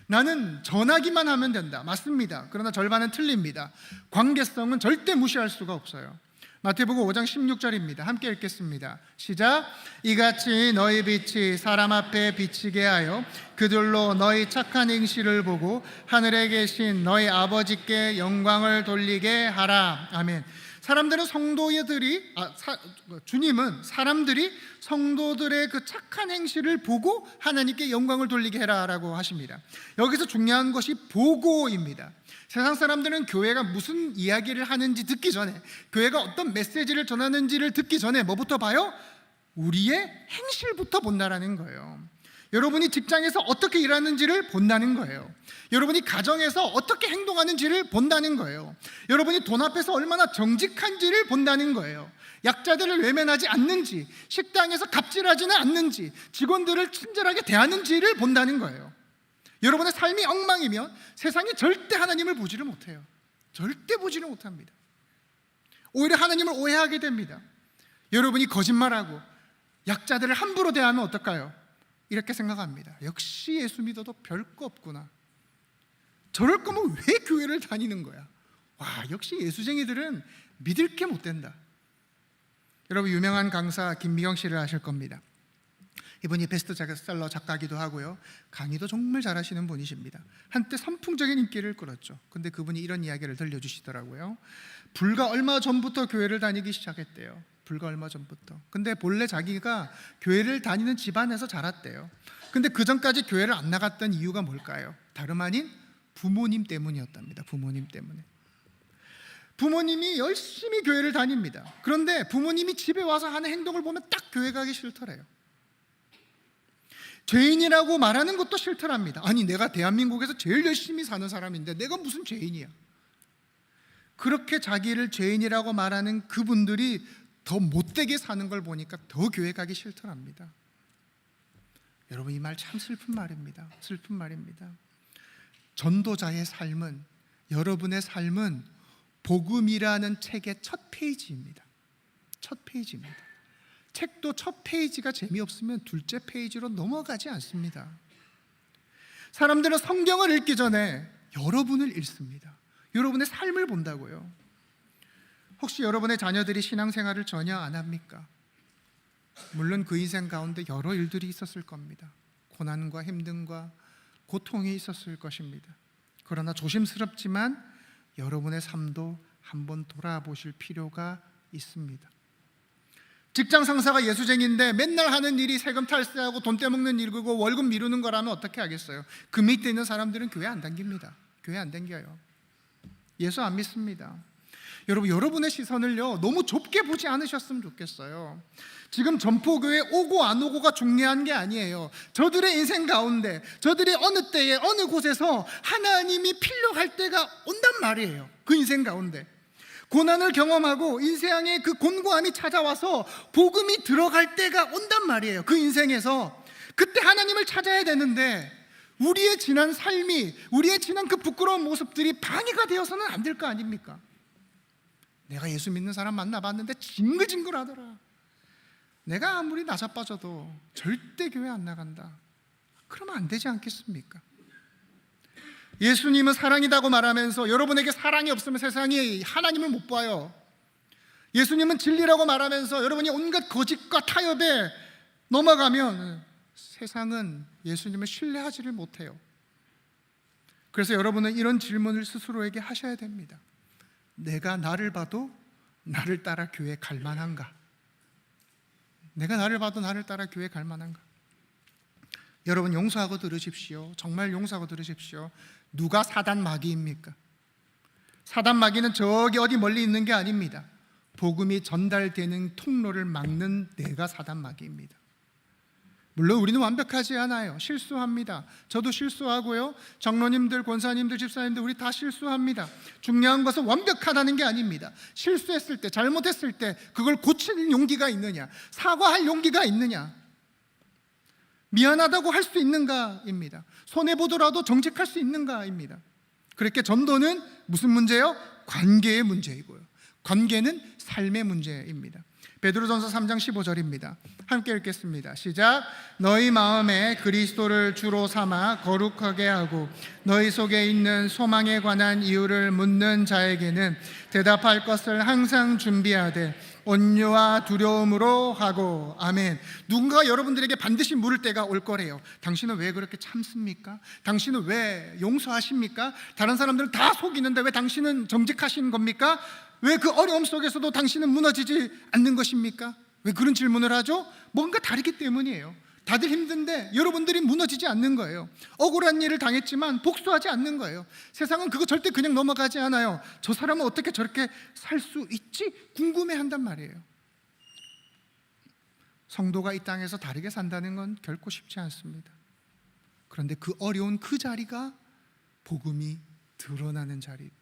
나는 전하기만 하면 된다. 맞습니다. 그러나 절반은 틀립니다. 관계성은 절대 무시할 수가 없어요. 마태복음 5장 16절입니다. 함께 읽겠습니다. 시작. 이같이 너희 빛이 사람 앞에 비치게 하여 그들로 너희 착한 행실을 보고 하늘에 계신 너희 아버지께 영광을 돌리게 하라. 아멘. 주님은 사람들이 성도들의 그 착한 행실을 보고 하나님께 영광을 돌리게 해라라고 하십니다. 여기서 중요한 것이 보고입니다. 세상 사람들은 교회가 무슨 이야기를 하는지 듣기 전에, 교회가 어떤 메시지를 전하는지를 듣기 전에 뭐부터 봐요? 우리의 행실부터 본다라는 거예요. 여러분이 직장에서 어떻게 일하는지를 본다는 거예요. 여러분이 가정에서 어떻게 행동하는지를 본다는 거예요. 여러분이 돈 앞에서 얼마나 정직한지를 본다는 거예요. 약자들을 외면하지 않는지, 식당에서 갑질하지는 않는지, 직원들을 친절하게 대하는지를 본다는 거예요. 여러분의 삶이 엉망이면 세상이 절대 하나님을 보지를 못해요. 절대 보지를 못합니다. 오히려 하나님을 오해하게 됩니다. 여러분이 거짓말하고 약자들을 함부로 대하면 어떨까요? 이렇게 생각합니다. 역시 예수 믿어도 별거 없구나. 저럴 거면 왜 교회를 다니는 거야? 와, 역시 예수쟁이들은 믿을 게 못 된다. 여러분, 유명한 강사 김미경 씨를 아실 겁니다. 이분이 베스트셀러 작가기도 하고요, 강의도 정말 잘하시는 분이십니다. 한때 선풍적인 인기를 끌었죠. 근데 그분이 이런 이야기를 들려주시더라고요. 불과 얼마 전부터 교회를 다니기 시작했대요. 불과 얼마 전부터. 근데 본래 자기가 교회를 다니는 집안에서 자랐대요. 근데 그 전까지 교회를 안 나갔던 이유가 뭘까요? 다름 아닌 부모님 때문이었답니다. 부모님 때문에. 부모님이 열심히 교회를 다닙니다. 그런데 부모님이 집에 와서 하는 행동을 보면 딱 교회 가기 싫더래요. 죄인이라고 말하는 것도 싫더랍니다. 아니, 내가 대한민국에서 제일 열심히 사는 사람인데 내가 무슨 죄인이야. 그렇게 자기를 죄인이라고 말하는 그분들이 더 못되게 사는 걸 보니까 더 교회 가기 싫더랍니다. 여러분, 이 말 참 슬픈 말입니다. 슬픈 말입니다. 전도자의 삶은, 여러분의 삶은 복음이라는 책의 첫 페이지입니다. 첫 페이지입니다. 책도 첫 페이지가 재미없으면 둘째 페이지로 넘어가지 않습니다. 사람들은 성경을 읽기 전에 여러분을 읽습니다. 여러분의 삶을 본다고요. 혹시 여러분의 자녀들이 신앙생활을 전혀 안 합니까? 물론 그 인생 가운데 여러 일들이 있었을 겁니다. 고난과 힘듦과 고통이 있었을 것입니다. 그러나 조심스럽지만 여러분의 삶도 한번 돌아보실 필요가 있습니다. 직장 상사가 예수쟁인데 맨날 하는 일이 세금 탈세하고 돈 떼먹는 일이고 월급 미루는 거라면 어떻게 하겠어요? 그 밑에 있는 사람들은 교회 안 다닙니다. 교회 안 다녀요. 예수 안 믿습니다. 여러분, 여러분의 시선을요 너무 좁게 보지 않으셨으면 좋겠어요. 지금 전포교회 오고 안 오고가 중요한 게 아니에요. 저들의 인생 가운데, 저들이 어느 때에 어느 곳에서 하나님이 필요할 때가 온단 말이에요. 그 인생 가운데 고난을 경험하고 인생의 그 곤고함이 찾아와서 복음이 들어갈 때가 온단 말이에요. 그 인생에서 그때 하나님을 찾아야 되는데 우리의 지난 삶이, 우리의 지난 그 부끄러운 모습들이 방해가 되어서는 안 될 거 아닙니까? 내가 예수 믿는 사람 만나봤는데 징글징글하더라. 내가 아무리 나자빠져도 절대 교회 안 나간다. 그러면 안 되지 않겠습니까? 예수님은 사랑이라고 말하면서 여러분에게 사랑이 없으면 세상이 하나님을 못 봐요. 예수님은 진리라고 말하면서 여러분이 온갖 거짓과 타협에 넘어가면 세상은 예수님을 신뢰하지를 못해요. 그래서 여러분은 이런 질문을 스스로에게 하셔야 됩니다. 내가 나를 봐도 나를 따라 교회 갈 만한가? 내가 나를 봐도 나를 따라 교회 갈 만한가? 여러분, 용서하고 들으십시오. 정말 용서하고 들으십시오. 누가 사단 마귀입니까? 사단 마귀는 저기 어디 멀리 있는 게 아닙니다. 복음이 전달되는 통로를 막는 내가 사단 마귀입니다. 물론 우리는 완벽하지 않아요. 실수합니다. 저도 실수하고요. 장로님들, 권사님들, 집사님들 우리 다 실수합니다. 중요한 것은 완벽하다는 게 아닙니다. 실수했을 때, 잘못했을 때 그걸 고칠 용기가 있느냐, 사과할 용기가 있느냐, 미안하다고 할 수 있는가입니다. 손해보더라도 정직할 수 있는가입니다. 그렇게 전도는 무슨 문제요? 관계의 문제이고요. 관계는 삶의 문제입니다. 베드로전서 3장 15절입니다. 함께 읽겠습니다. 시작. 너희 마음에 그리스도를 주로 삼아 거룩하게 하고 너희 속에 있는 소망에 관한 이유를 묻는 자에게는 대답할 것을 항상 준비하되 온유와 두려움으로 하고. 아멘. 누군가 여러분들에게 반드시 물을 때가 올 거래요. 당신은 왜 그렇게 참습니까? 당신은 왜 용서하십니까? 다른 사람들은 다 속이는데 왜 당신은 정직하신 겁니까? 왜 그 어려움 속에서도 당신은 무너지지 않는 것입니까? 왜 그런 질문을 하죠? 뭔가 다르기 때문이에요. 다들 힘든데 여러분들이 무너지지 않는 거예요. 억울한 일을 당했지만 복수하지 않는 거예요. 세상은 그거 절대 그냥 넘어가지 않아요. 저 사람은 어떻게 저렇게 살 수 있지? 궁금해한단 말이에요. 성도가 이 땅에서 다르게 산다는 건 결코 쉽지 않습니다. 그런데 그 어려운 그 자리가 복음이 드러나는 자리입니다.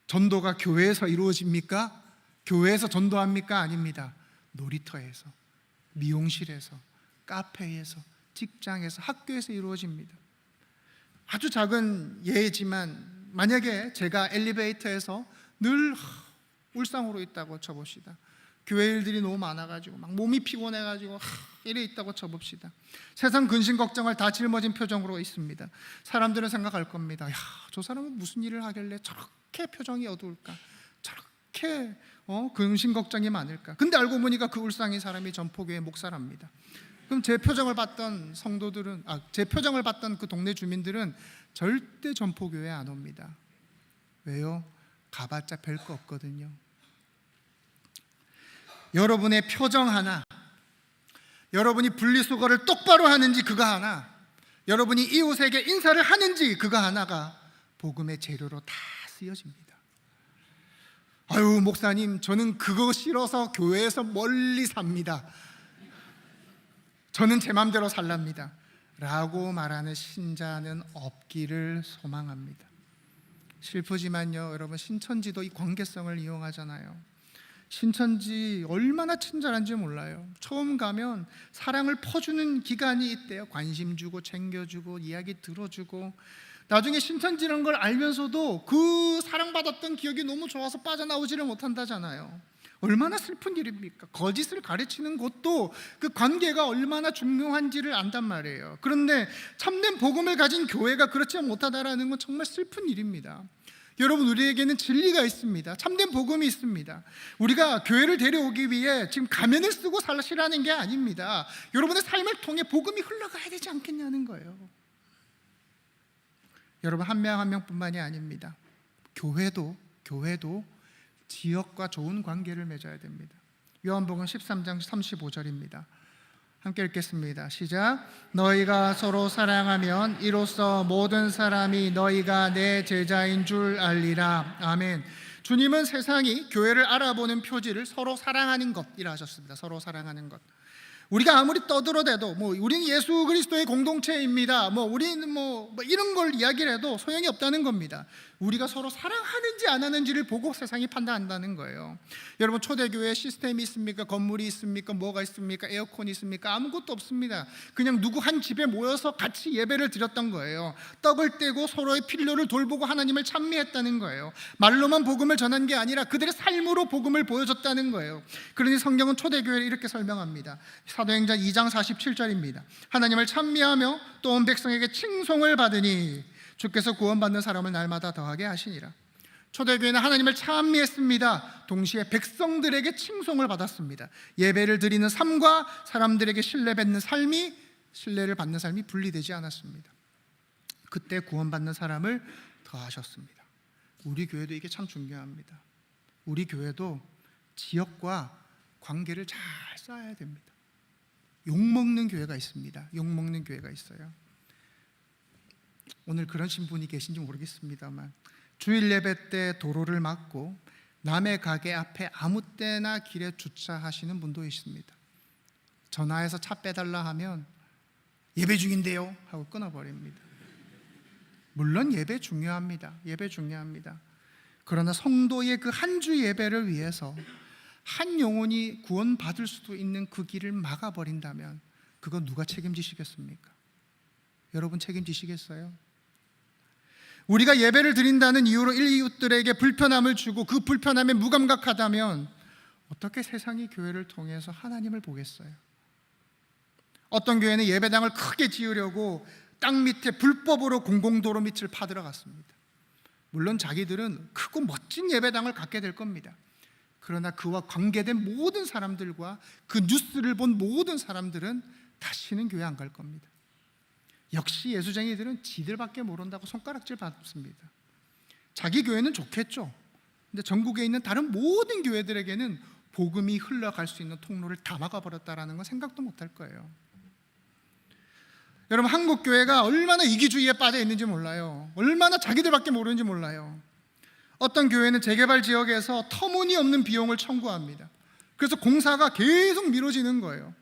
전도가 교회에서 이루어집니까? 교회에서 전도합니까? 아닙니다. 놀이터에서, 미용실에서, 카페에서, 직장에서, 학교에서 이루어집니다. 아주 작은 예지만 만약에 제가 엘리베이터에서 늘 울상으로 있다고 쳐봅시다. 교회 일들이 너무 많아가지고 막 몸이 피곤해가지고 이래 있다고 쳐봅시다. 세상 근심 걱정을 다 짊어진 표정으로 있습니다. 사람들은 생각할 겁니다. 야, 저 사람은 무슨 일을 하길래 저렇게 표정이 어두울까? 저렇게 근심 걱정이 많을까? 근데 알고 보니까 그 울상인 사람이 전포교회 목사랍니다. 그럼 제 표정을 봤던 성도들은, 제 표정을 봤던 그 동네 주민들은 절대 전포교회 안 옵니다. 왜요? 가봤자 별거 없거든요. 여러분의 표정 하나, 여러분이 분리수거를 똑바로 하는지 그거 하나, 여러분이 이웃에게 인사를 하는지 그거 하나가 복음의 재료로 다 쓰여집니다. 아유, 목사님, 저는 그거 싫어서 교회에서 멀리 삽니다. 저는 제 마음대로 살랍니다 라고 말하는 신자는 없기를 소망합니다. 슬프지만요, 여러분, 신천지도 이 관계성을 이용하잖아요. 신천지 얼마나 친절한지 몰라요. 처음 가면 사랑을 퍼주는 기간이 있대요. 관심 주고 챙겨주고 이야기 들어주고. 나중에 신천지라는 걸 알면서도 그 사랑받았던 기억이 너무 좋아서 빠져나오지를 못한다잖아요. 얼마나 슬픈 일입니까? 거짓을 가르치는 것도 그 관계가 얼마나 중요한지를 안단 말이에요. 그런데 참된 복음을 가진 교회가 그렇지 못하다라는 건 정말 슬픈 일입니다. 여러분, 우리에게는 진리가 있습니다. 참된 복음이 있습니다. 우리가 교회를 데려오기 위해 지금 가면을 쓰고 살시라는 게 아닙니다. 여러분의 삶을 통해 복음이 흘러가야 되지 않겠냐는 거예요. 여러분, 한 명 한 명뿐만이 아닙니다. 교회도 지역과 좋은 관계를 맺어야 됩니다. 요한복음 13장 35절입니다. 함께 읽겠습니다. 시작. 너희가 서로 사랑하면 이로써 모든 사람이 너희가 내 제자인 줄 알리라. 아멘. 주님은 세상이 교회를 알아보는 표지를 서로 사랑하는 것이라 하셨습니다. 서로 사랑하는 것. 우리가 아무리 떠들어대도 우리는 예수 그리스도의 공동체입니다. 우리는 이런 걸 이야기를 해도 소용이 없다는 겁니다. 우리가 서로 사랑하는지 안 하는지를 보고 세상이 판단한다는 거예요. 여러분, 초대교회 시스템이 있습니까? 건물이 있습니까? 뭐가 있습니까? 에어컨이 있습니까? 아무것도 없습니다. 그냥 누구 한 집에 모여서 같이 예배를 드렸던 거예요. 떡을 떼고 서로의 필요를 돌보고 하나님을 찬미했다는 거예요. 말로만 복음을 전한 게 아니라 그들의 삶으로 복음을 보여줬다는 거예요. 그러니 성경은 초대교회를 이렇게 설명합니다. 사도행전 2장 47절입니다. 하나님을 찬미하며 또 온 백성에게 칭송을 받으니 주께서 구원받는 사람을 날마다 더하게 하시니라. 초대교회는 하나님을 찬미했습니다. 동시에 백성들에게 칭송을 받았습니다. 예배를 드리는 삶과 사람들에게 신뢰를 받는 삶이 분리되지 않았습니다. 그때 구원받는 사람을 더하셨습니다. 우리 교회도 이게 참 중요합니다. 우리 교회도 지역과 관계를 잘 쌓아야 됩니다. 욕먹는 교회가 있습니다. 욕먹는 교회가 있어요. 오늘 그러신 분이 계신지 모르겠습니다만 주일 예배 때 도로를 막고 남의 가게 앞에 아무 때나 길에 주차하시는 분도 있습니다. 전화해서 차 빼달라 하면 예배 중인데요 하고 끊어버립니다. 물론 예배 중요합니다. 예배 중요합니다. 그러나 성도의 그 한 주 예배를 위해서 한 영혼이 구원받을 수도 있는 그 길을 막아버린다면 그건 누가 책임지시겠습니까? 여러분, 책임지시겠어요? 우리가 예배를 드린다는 이유로 이웃들에게 불편함을 주고 그 불편함에 무감각하다면 어떻게 세상이 교회를 통해서 하나님을 보겠어요? 어떤 교회는 예배당을 크게 지으려고 땅 밑에 불법으로 공공도로 밑을 파들어갔습니다. 물론 자기들은 크고 멋진 예배당을 갖게 될 겁니다. 그러나 그와 관계된 모든 사람들과 그 뉴스를 본 모든 사람들은 다시는 교회 안 갈 겁니다. 역시 예수쟁이들은 지들밖에 모른다고 손가락질 받습니다. 자기 교회는 좋겠죠. 근데 전국에 있는 다른 모든 교회들에게는 복음이 흘러갈 수 있는 통로를 다 막아버렸다는 건 생각도 못할 거예요. 여러분, 한국 교회가 얼마나 이기주의에 빠져 있는지 몰라요. 얼마나 자기들밖에 모르는지 몰라요. 어떤 교회는 재개발 지역에서 터무니없는 비용을 청구합니다. 그래서 공사가 계속 미뤄지는 거예요.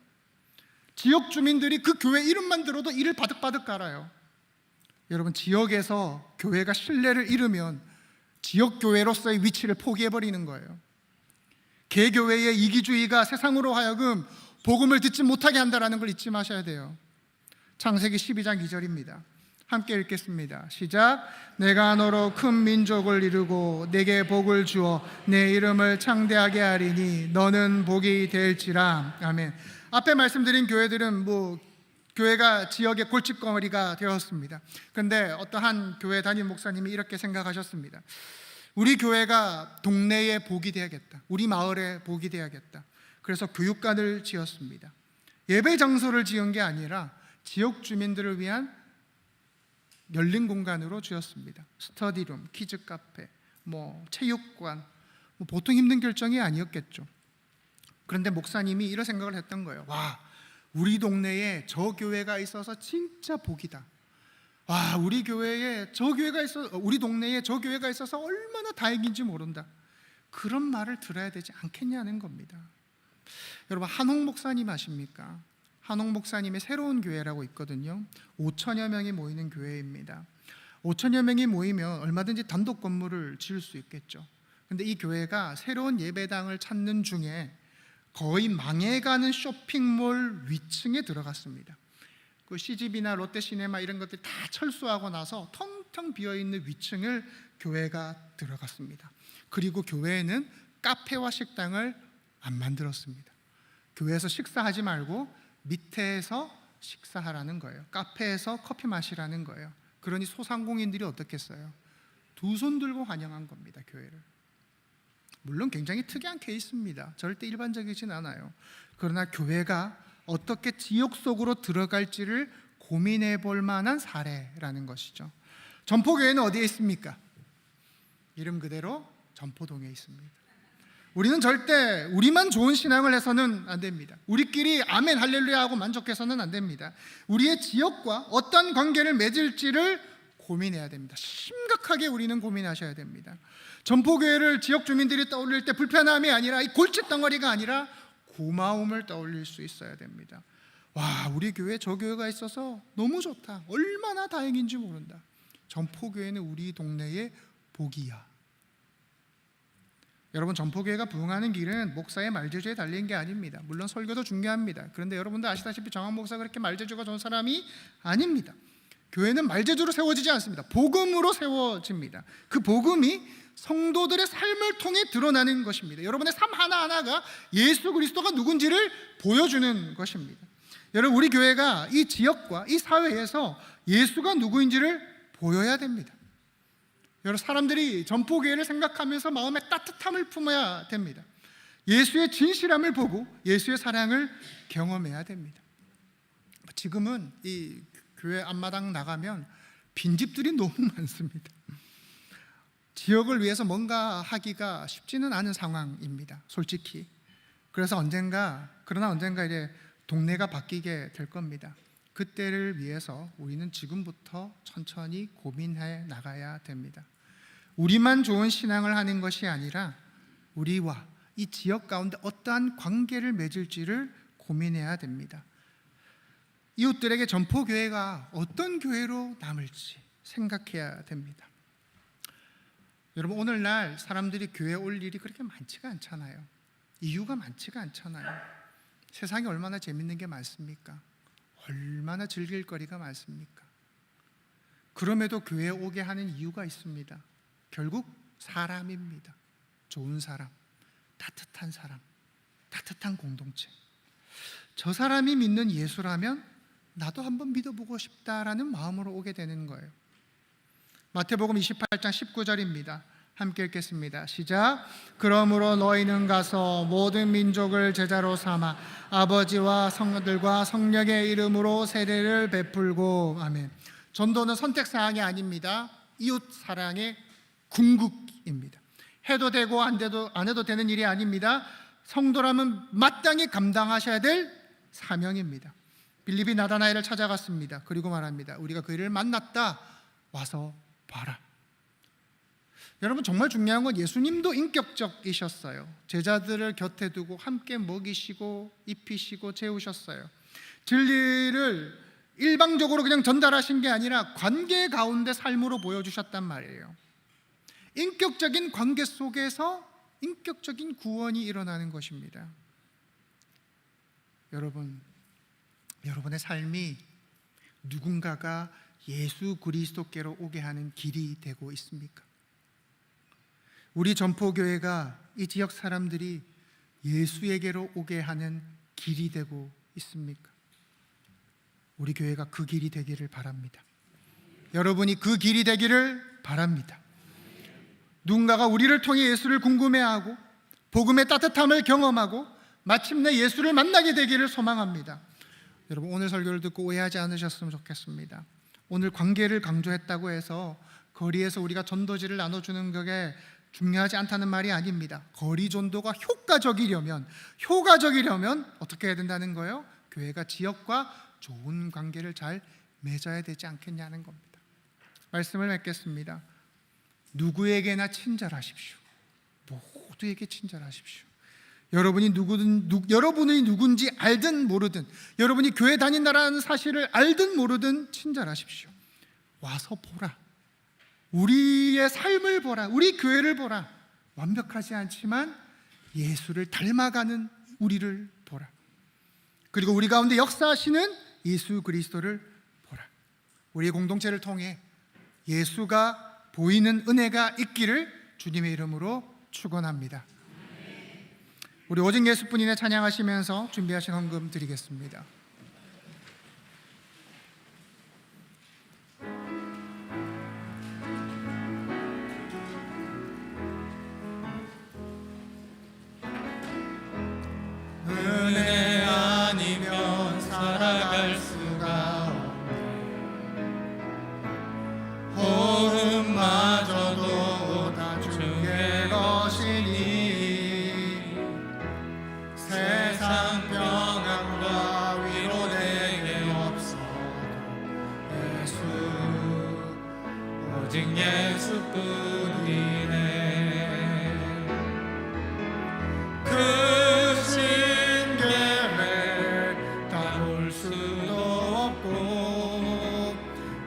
지역 주민들이 그 교회 이름만 들어도 이를 바득바득 깔아요. 여러분, 지역에서 교회가 신뢰를 잃으면 지역 교회로서의 위치를 포기해버리는 거예요. 개교회의 이기주의가 세상으로 하여금 복음을 듣지 못하게 한다는 걸 잊지 마셔야 돼요. 창세기 12장 2절입니다. 함께 읽겠습니다. 시작. 내가 너로 큰 민족을 이루고 내게 복을 주어 내 이름을 창대하게 하리니 너는 복이 될지라. 아멘. 앞에 말씀드린 교회들은 교회가 지역의 골칫거리가 되었습니다. 그런데 어떠한 교회 담임 목사님이 이렇게 생각하셨습니다. 우리 교회가 동네에 복이 되야겠다. 우리 마을에 복이 되야겠다. 그래서 교육관을 지었습니다. 예배 장소를 지은 게 아니라 지역 주민들을 위한 열린 공간으로 지었습니다. 스터디룸, 키즈 카페, 체육관, 보통 힘든 결정이 아니었겠죠. 그런데 목사님이 이런 생각을 했던 거예요. 와, 우리 동네에 저 교회가 있어서 진짜 복이다. 와, 우리 동네에 저 교회가 있어서 얼마나 다행인지 모른다. 그런 말을 들어야 되지 않겠냐는 겁니다. 여러분, 한홍 목사님 아십니까? 한옥 목사님의 새로운 교회라고 있거든요. 5천여 명이 모이는 교회입니다. 5천여 명이 모이면 얼마든지 단독 건물을 지을 수 있겠죠. 근데 이 교회가 새로운 예배당을 찾는 중에 거의 망해가는 쇼핑몰 위층에 들어갔습니다. 그 CGV나 롯데시네마 이런 것들이 다 철수하고 나서 텅텅 비어있는 위층을 교회가 들어갔습니다. 그리고 교회에는 카페와 식당을 안 만들었습니다. 교회에서 식사하지 말고 밑에서 식사하라는 거예요. 카페에서 커피 마시라는 거예요. 그러니 소상공인들이 어떻겠어요? 두 손 들고 환영한 겁니다, 교회를. 물론 굉장히 특이한 케이스입니다. 절대 일반적이진 않아요. 그러나 교회가 어떻게 지역 속으로 들어갈지를 고민해 볼 만한 사례라는 것이죠. 전포교회는 어디에 있습니까? 이름 그대로 전포동에 있습니다. 우리는 절대 우리만 좋은 신앙을 해서는 안 됩니다. 우리끼리 아멘 할렐루야 하고 만족해서는 안 됩니다. 우리의 지역과 어떤 관계를 맺을지를 고민해야 됩니다. 심각하게 우리는 고민하셔야 됩니다. 전포교회를 지역 주민들이 떠올릴 때 불편함이 아니라 이 골칫덩어리가 아니라 고마움을 떠올릴 수 있어야 됩니다. 와, 우리 교회 저 교회가 있어서 너무 좋다. 얼마나 다행인지 모른다. 전포교회는 우리 동네의 복이야. 여러분, 전포교회가 부흥하는 길은 목사의 말재주에 달린 게 아닙니다. 물론 설교도 중요합니다. 그런데 여러분도 아시다시피 정한 목사가 그렇게 말재주가 좋은 사람이 아닙니다. 교회는 말재주로 세워지지 않습니다. 복음으로 세워집니다. 그 복음이 성도들의 삶을 통해 드러나는 것입니다. 여러분의 삶 하나하나가 예수 그리스도가 누군지를 보여주는 것입니다. 여러분, 우리 교회가 이 지역과 이 사회에서 예수가 누구인지를 보여야 됩니다. 여러분, 사람들이 전포교회를 생각하면서 마음에 따뜻함을 품어야 됩니다. 예수의 진실함을 보고 예수의 사랑을 경험해야 됩니다. 지금은 이 교회 앞마당 나가면 빈집들이 너무 많습니다. 지역을 위해서 뭔가 하기가 쉽지는 않은 상황입니다, 솔직히. 그래서 언젠가 이제 동네가 바뀌게 될 겁니다. 그때를 위해서 우리는 지금부터 천천히 고민해 나가야 됩니다. 우리만 좋은 신앙을 하는 것이 아니라 우리와 이 지역 가운데 어떠한 관계를 맺을지를 고민해야 됩니다. 이웃들에게 전포교회가 어떤 교회로 남을지 생각해야 됩니다. 여러분, 오늘날 사람들이 교회에 올 일이 그렇게 많지가 않잖아요. 이유가 많지가 않잖아요. 세상에 얼마나 재밌는 게 많습니까? 얼마나 즐길 거리가 많습니까? 그럼에도 교회에 오게 하는 이유가 있습니다. 결국 사람입니다. 좋은 사람, 따뜻한 사람, 따뜻한 공동체. 저 사람이 믿는 예수라면 나도 한번 믿어보고 싶다라는 마음으로 오게 되는 거예요. 마태복음 28장 19절입니다. 함께 읽겠습니다. 시작. 그러므로 너희는 가서 모든 민족을 제자로 삼아 아버지와 성들과 성령의 이름으로 세례를 베풀고. 아멘. 전도는 선택사항이 아닙니다. 이웃 사랑의 궁극입니다. 해도 되고 안 해도 되는 일이 아닙니다. 성도라면 마땅히 감당하셔야 될 사명입니다. 빌립이 나다나엘을 찾아갔습니다. 그리고 말합니다. 우리가 그를 만났다. 와서 봐라. 여러분, 정말 중요한 건 예수님도 인격적이셨어요. 제자들을 곁에 두고 함께 먹이시고 입히시고 재우셨어요. 진리를 일방적으로 그냥 전달하신 게 아니라 관계 가운데 삶으로 보여주셨단 말이에요. 인격적인 관계 속에서 인격적인 구원이 일어나는 것입니다. 여러분의 삶이 누군가가 예수 그리스도께로 오게 하는 길이 되고 있습니까? 우리 전포교회가 이 지역 사람들이 예수에게로 오게 하는 길이 되고 있습니까? 우리 교회가 그 길이 되기를 바랍니다. 여러분이 그 길이 되기를 바랍니다. 누군가가 우리를 통해 예수를 궁금해하고 복음의 따뜻함을 경험하고 마침내 예수를 만나게 되기를 소망합니다. 여러분, 오늘 설교를 듣고 오해하지 않으셨으면 좋겠습니다. 오늘 관계를 강조했다고 해서 거리에서 우리가 전도지를 나눠주는 게 중요하지 않다는 말이 아닙니다. 거리 전도가 효과적이려면 어떻게 해야 된다는 거예요? 교회가 지역과 좋은 관계를 잘 맺어야 되지 않겠냐는 겁니다. 말씀을 맺겠습니다. 누구에게나 친절하십시오. 모두에게 친절하십시오. 여러분이 누군지 알든 모르든, 여러분이 교회 다닌다라는 사실을 알든 모르든 친절하십시오. 와서 보라. 우리의 삶을 보라. 우리 교회를 보라. 완벽하지 않지만 예수를 닮아가는 우리를 보라. 그리고 우리 가운데 역사하시는 예수 그리스도를 보라. 우리 공동체를 통해 예수가 보이는 은혜가 있기를 주님의 이름으로 축원합니다. 우리 오직 예수뿐이네 찬양하시면서 준비하신 헌금 드리겠습니다. 은혜 아니면 살아갈 수가 없네. 호흡마저도 다 주의 것이니 세상 평안과 위로 내게 없어도 예수, 오직 예수뿐이네.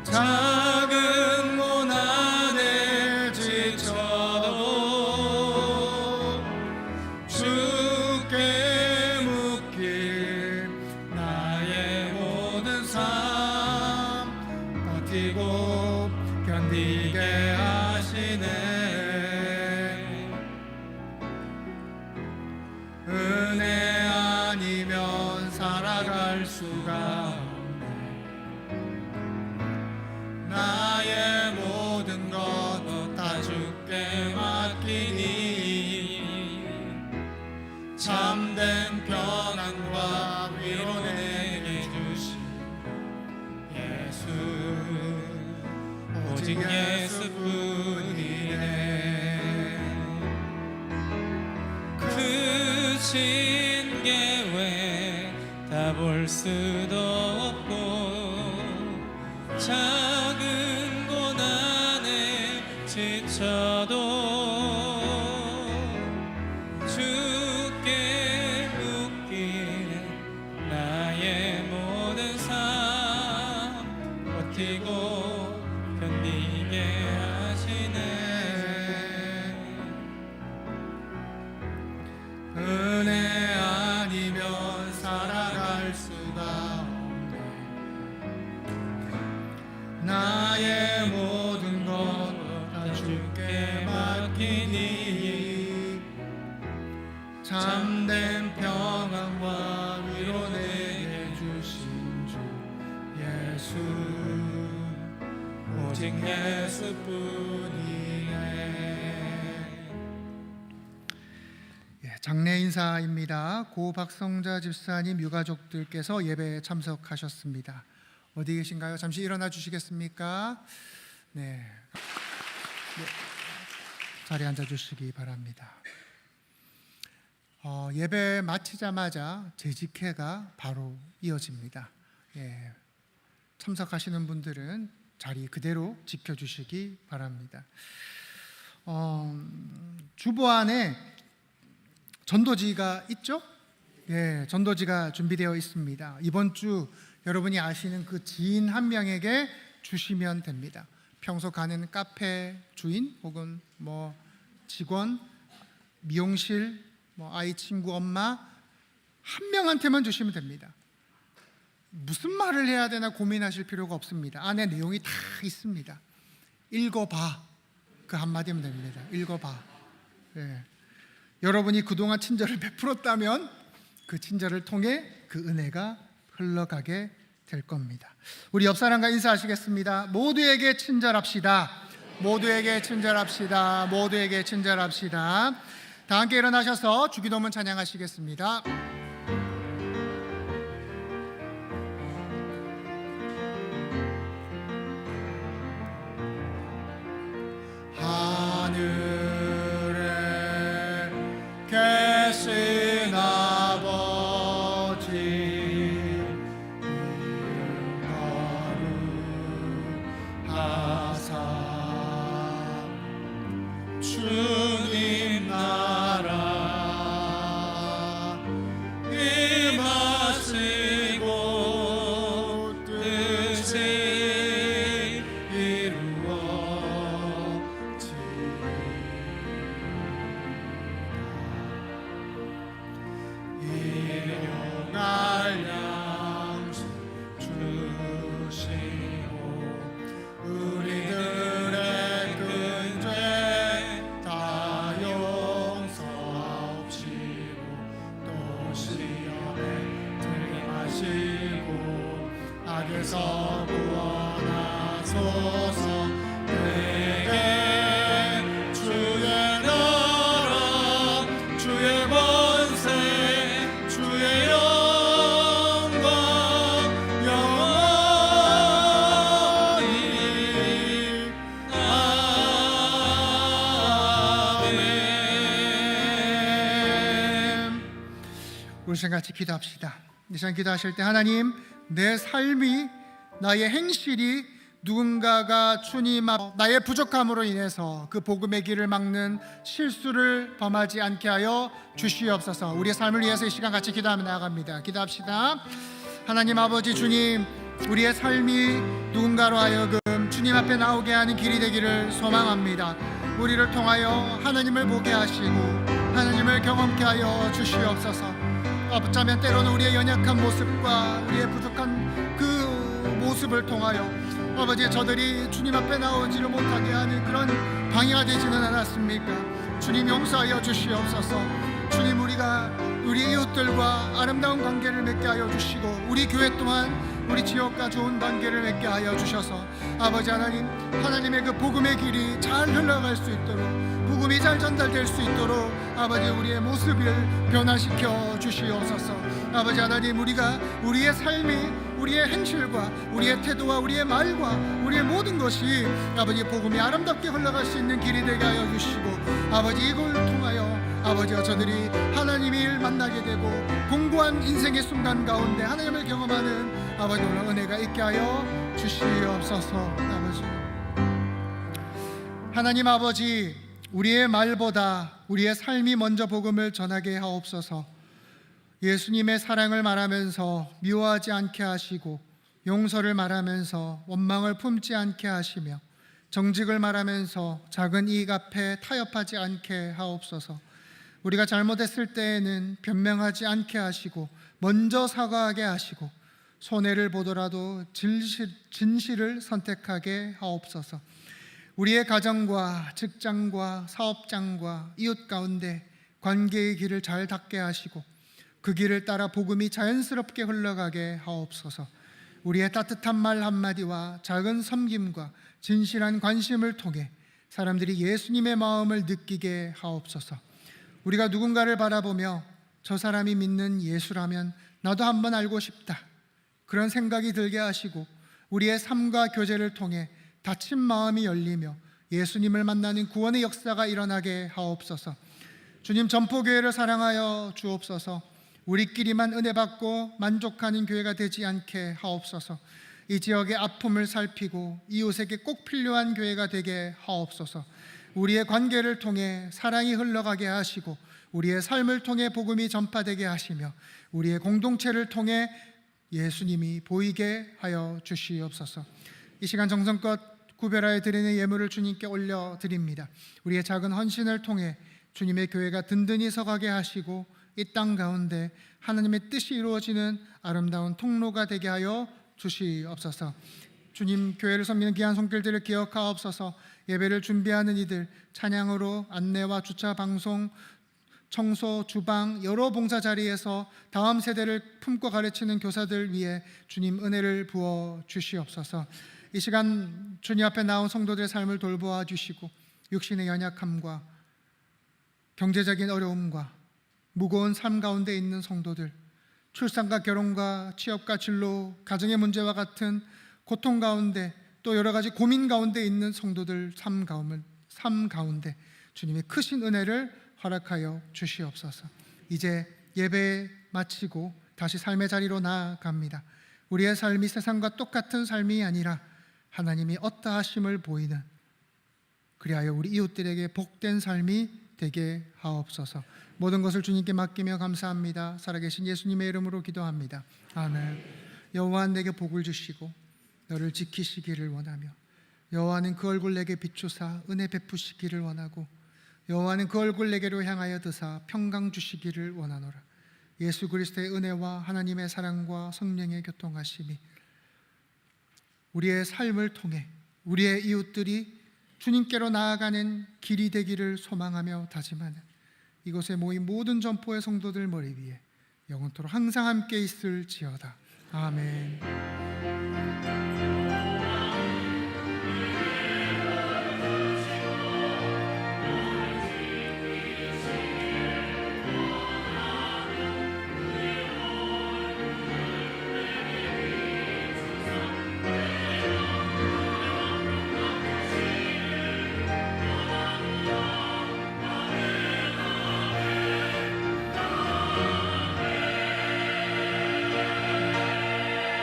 작은 고난에 지쳐도 주께 묶인 나의 모든 삶 버티고 견디게 하시네. 은혜 아니면 살아갈 수가 나의 모든 것 다 주께 맡기니 참된 평안과 위로 내게 주신 예수, 오직 예수뿐이네. 크신 계획 다 볼 수도 없고 작은 고난에 지쳐도 주께 묶인 나의 모든 삶 버티고 견디게 하시네. 은혜 아니면 살아갈 수가 없네. 나의 모든 것 다 주께 맡기니 참된 평안과 위로 내게 주신 주 예수, 오직 예수뿐이네. 장례 인사입니다. 고 박성자 집사님 유가족들께서 예배에 참석하셨습니다. 어디 계신가요? 잠시 일어나 주시겠습니까? 네. 자리에 앉아 주시기 바랍니다. 예배 마치자마자 재직회가 바로 이어집니다. 예, 참석하시는 분들은 자리 그대로 지켜주시기 바랍니다. 주보 안에 전도지가 있죠? 예, 전도지가 준비되어 있습니다. 이번 주 여러분이 아시는 그 지인 한 명에게 주시면 됩니다. 평소 가는 카페 주인 혹은 직원, 미용실, 아이 친구 엄마 한 명한테만 주시면 됩니다. 무슨 말을 해야 되나 고민하실 필요가 없습니다. 안에 내용이 다 있습니다. 읽어봐. 그 한마디면 됩니다. 읽어봐. 예. 여러분이 그동안 친절을 베풀었다면 그 친절을 통해 그 은혜가 흘러가게 될 겁니다. 우리 옆 사람과 인사하시겠습니다. 모두에게 친절합시다. 모두에게 친절합시다. 모두에게 친절합시다. 다 함께 일어나셔서 주기도문 찬양하시겠습니다. 하늘에 계신 아버지 이름 거룩하사 주님 나라 주님께서 구원하소서. 내게 주의 나라 주의 권세 주의 영광 영원히 아멘. 우리 시간 같이 기도합시다. 이 시간 기도하실 때 하나님, 내 삶이, 나의 행실이 누군가가 주님 앞 나의 부족함으로 인해서 그 복음의 길을 막는 실수를 범하지 않게 하여 주시옵소서. 우리의 삶을 위해서 이 시간 같이 기도하며 나아갑니다. 기도합시다. 하나님 아버지 주님, 우리의 삶이 누군가로 하여금 주님 앞에 나오게 하는 길이 되기를 소망합니다. 우리를 통하여 하나님을 보게 하시고 하나님을 경험케 하여 주시옵소서. 어쩌면 때로는 우리의 연약한 모습과 우리의 부족한 그 모습을 통하여 아버지, 저들이 주님 앞에 나오지를 못하게 하는 그런 방해가 되지는 않았습니까? 주님 용서하여 주시옵소서. 주님, 우리가 우리 이웃들과 아름다운 관계를 맺게 하여 주시고 우리 교회 또한 우리 지역과 좋은 관계를 맺게 하여 주셔서 아버지 하나님, 하나님의 그 복음의 길이 잘 흘러갈 수 있도록, 복음이 잘 전달될 수 있도록 아버지, 우리의 모습을 변화시켜 주시옵소서. 아버지 하나님, 우리가 우리의 삶이, 우리의 행실과 우리의 태도와 우리의 말과 우리의 모든 것이 아버지 복음이 아름답게 흘러갈 수 있는 길이 되게 하여 주시고 아버지, 이걸 통하여 아버지와 저들이 하나님의 일 만나게 되고 공고한 인생의 순간 가운데 하나님을 경험하는 아버지 오늘 은혜가 있게 하여 주시옵소서. 아버지 하나님 아버지, 우리의 말보다 우리의 삶이 먼저 복음을 전하게 하옵소서. 예수님의 사랑을 말하면서 미워하지 않게 하시고 용서를 말하면서 원망을 품지 않게 하시며 정직을 말하면서 작은 이익 앞에 타협하지 않게 하옵소서. 우리가 잘못했을 때에는 변명하지 않게 하시고 먼저 사과하게 하시고 손해를 보더라도 진실을 선택하게 하옵소서. 우리의 가정과 직장과 사업장과 이웃 가운데 관계의 길을 잘 닦게 하시고 그 길을 따라 복음이 자연스럽게 흘러가게 하옵소서. 우리의 따뜻한 말 한마디와 작은 섬김과 진실한 관심을 통해 사람들이 예수님의 마음을 느끼게 하옵소서. 우리가 누군가를 바라보며 저 사람이 믿는 예수라면 나도 한번 알고 싶다, 그런 생각이 들게 하시고 우리의 삶과 교제를 통해 닫힌 마음이 열리며 예수님을 만나는 구원의 역사가 일어나게 하옵소서. 주님, 전포교회를 사랑하여 주옵소서. 우리끼리만 은혜 받고 만족하는 교회가 되지 않게 하옵소서. 이 지역의 아픔을 살피고 이웃에게 꼭 필요한 교회가 되게 하옵소서. 우리의 관계를 통해 사랑이 흘러가게 하시고 우리의 삶을 통해 복음이 전파되게 하시며 우리의 공동체를 통해 예수님이 보이게 하여 주시옵소서. 이 시간 정성껏 구별하여 드리는 예물을 주님께 올려드립니다. 우리의 작은 헌신을 통해 주님의 교회가 든든히 서가게 하시고 이 땅 가운데 하나님의 뜻이 이루어지는 아름다운 통로가 되게 하여 주시옵소서. 주님, 교회를 섬기는 귀한 손길들을 기억하옵소서. 예배를 준비하는 이들, 찬양으로 안내와 주차, 방송, 청소, 주방, 여러 봉사 자리에서 다음 세대를 품고 가르치는 교사들 위해 주님 은혜를 부어 주시옵소서. 이 시간 주님 앞에 나온 성도들의 삶을 돌보아 주시고 육신의 연약함과 경제적인 어려움과 무거운 삶 가운데 있는 성도들, 출산과 결혼과 취업과 진로, 가정의 문제와 같은 고통 가운데 또 여러 가지 고민 가운데 있는 성도들 삶 가운데 주님의 크신 은혜를 허락하여 주시옵소서. 이제 예배 마치고 다시 삶의 자리로 나아갑니다. 우리의 삶이 세상과 똑같은 삶이 아니라 하나님이 어떠하심을 보이는, 그리하여 우리 이웃들에게 복된 삶이 되게 하옵소서. 모든 것을 주님께 맡기며 감사합니다. 살아계신 예수님의 이름으로 기도합니다. 아멘. 여호와 내게 복을 주시고 너를 지키시기를 원하며 여호와는 그 얼굴 내게 비추사 은혜 베푸시기를 원하고 여호와는 그 얼굴 내게로 향하여 드사 평강 주시기를 원하노라. 예수 그리스도의 은혜와 하나님의 사랑과 성령의 교통하심이 우리의 삶을 통해 우리의 이웃들이 주님께로 나아가는 길이 되기를 소망하며 다짐하는 이곳에 모인 모든 전포의 성도들 머리 위에 영원토록 항상 함께 있을지어다. 아멘.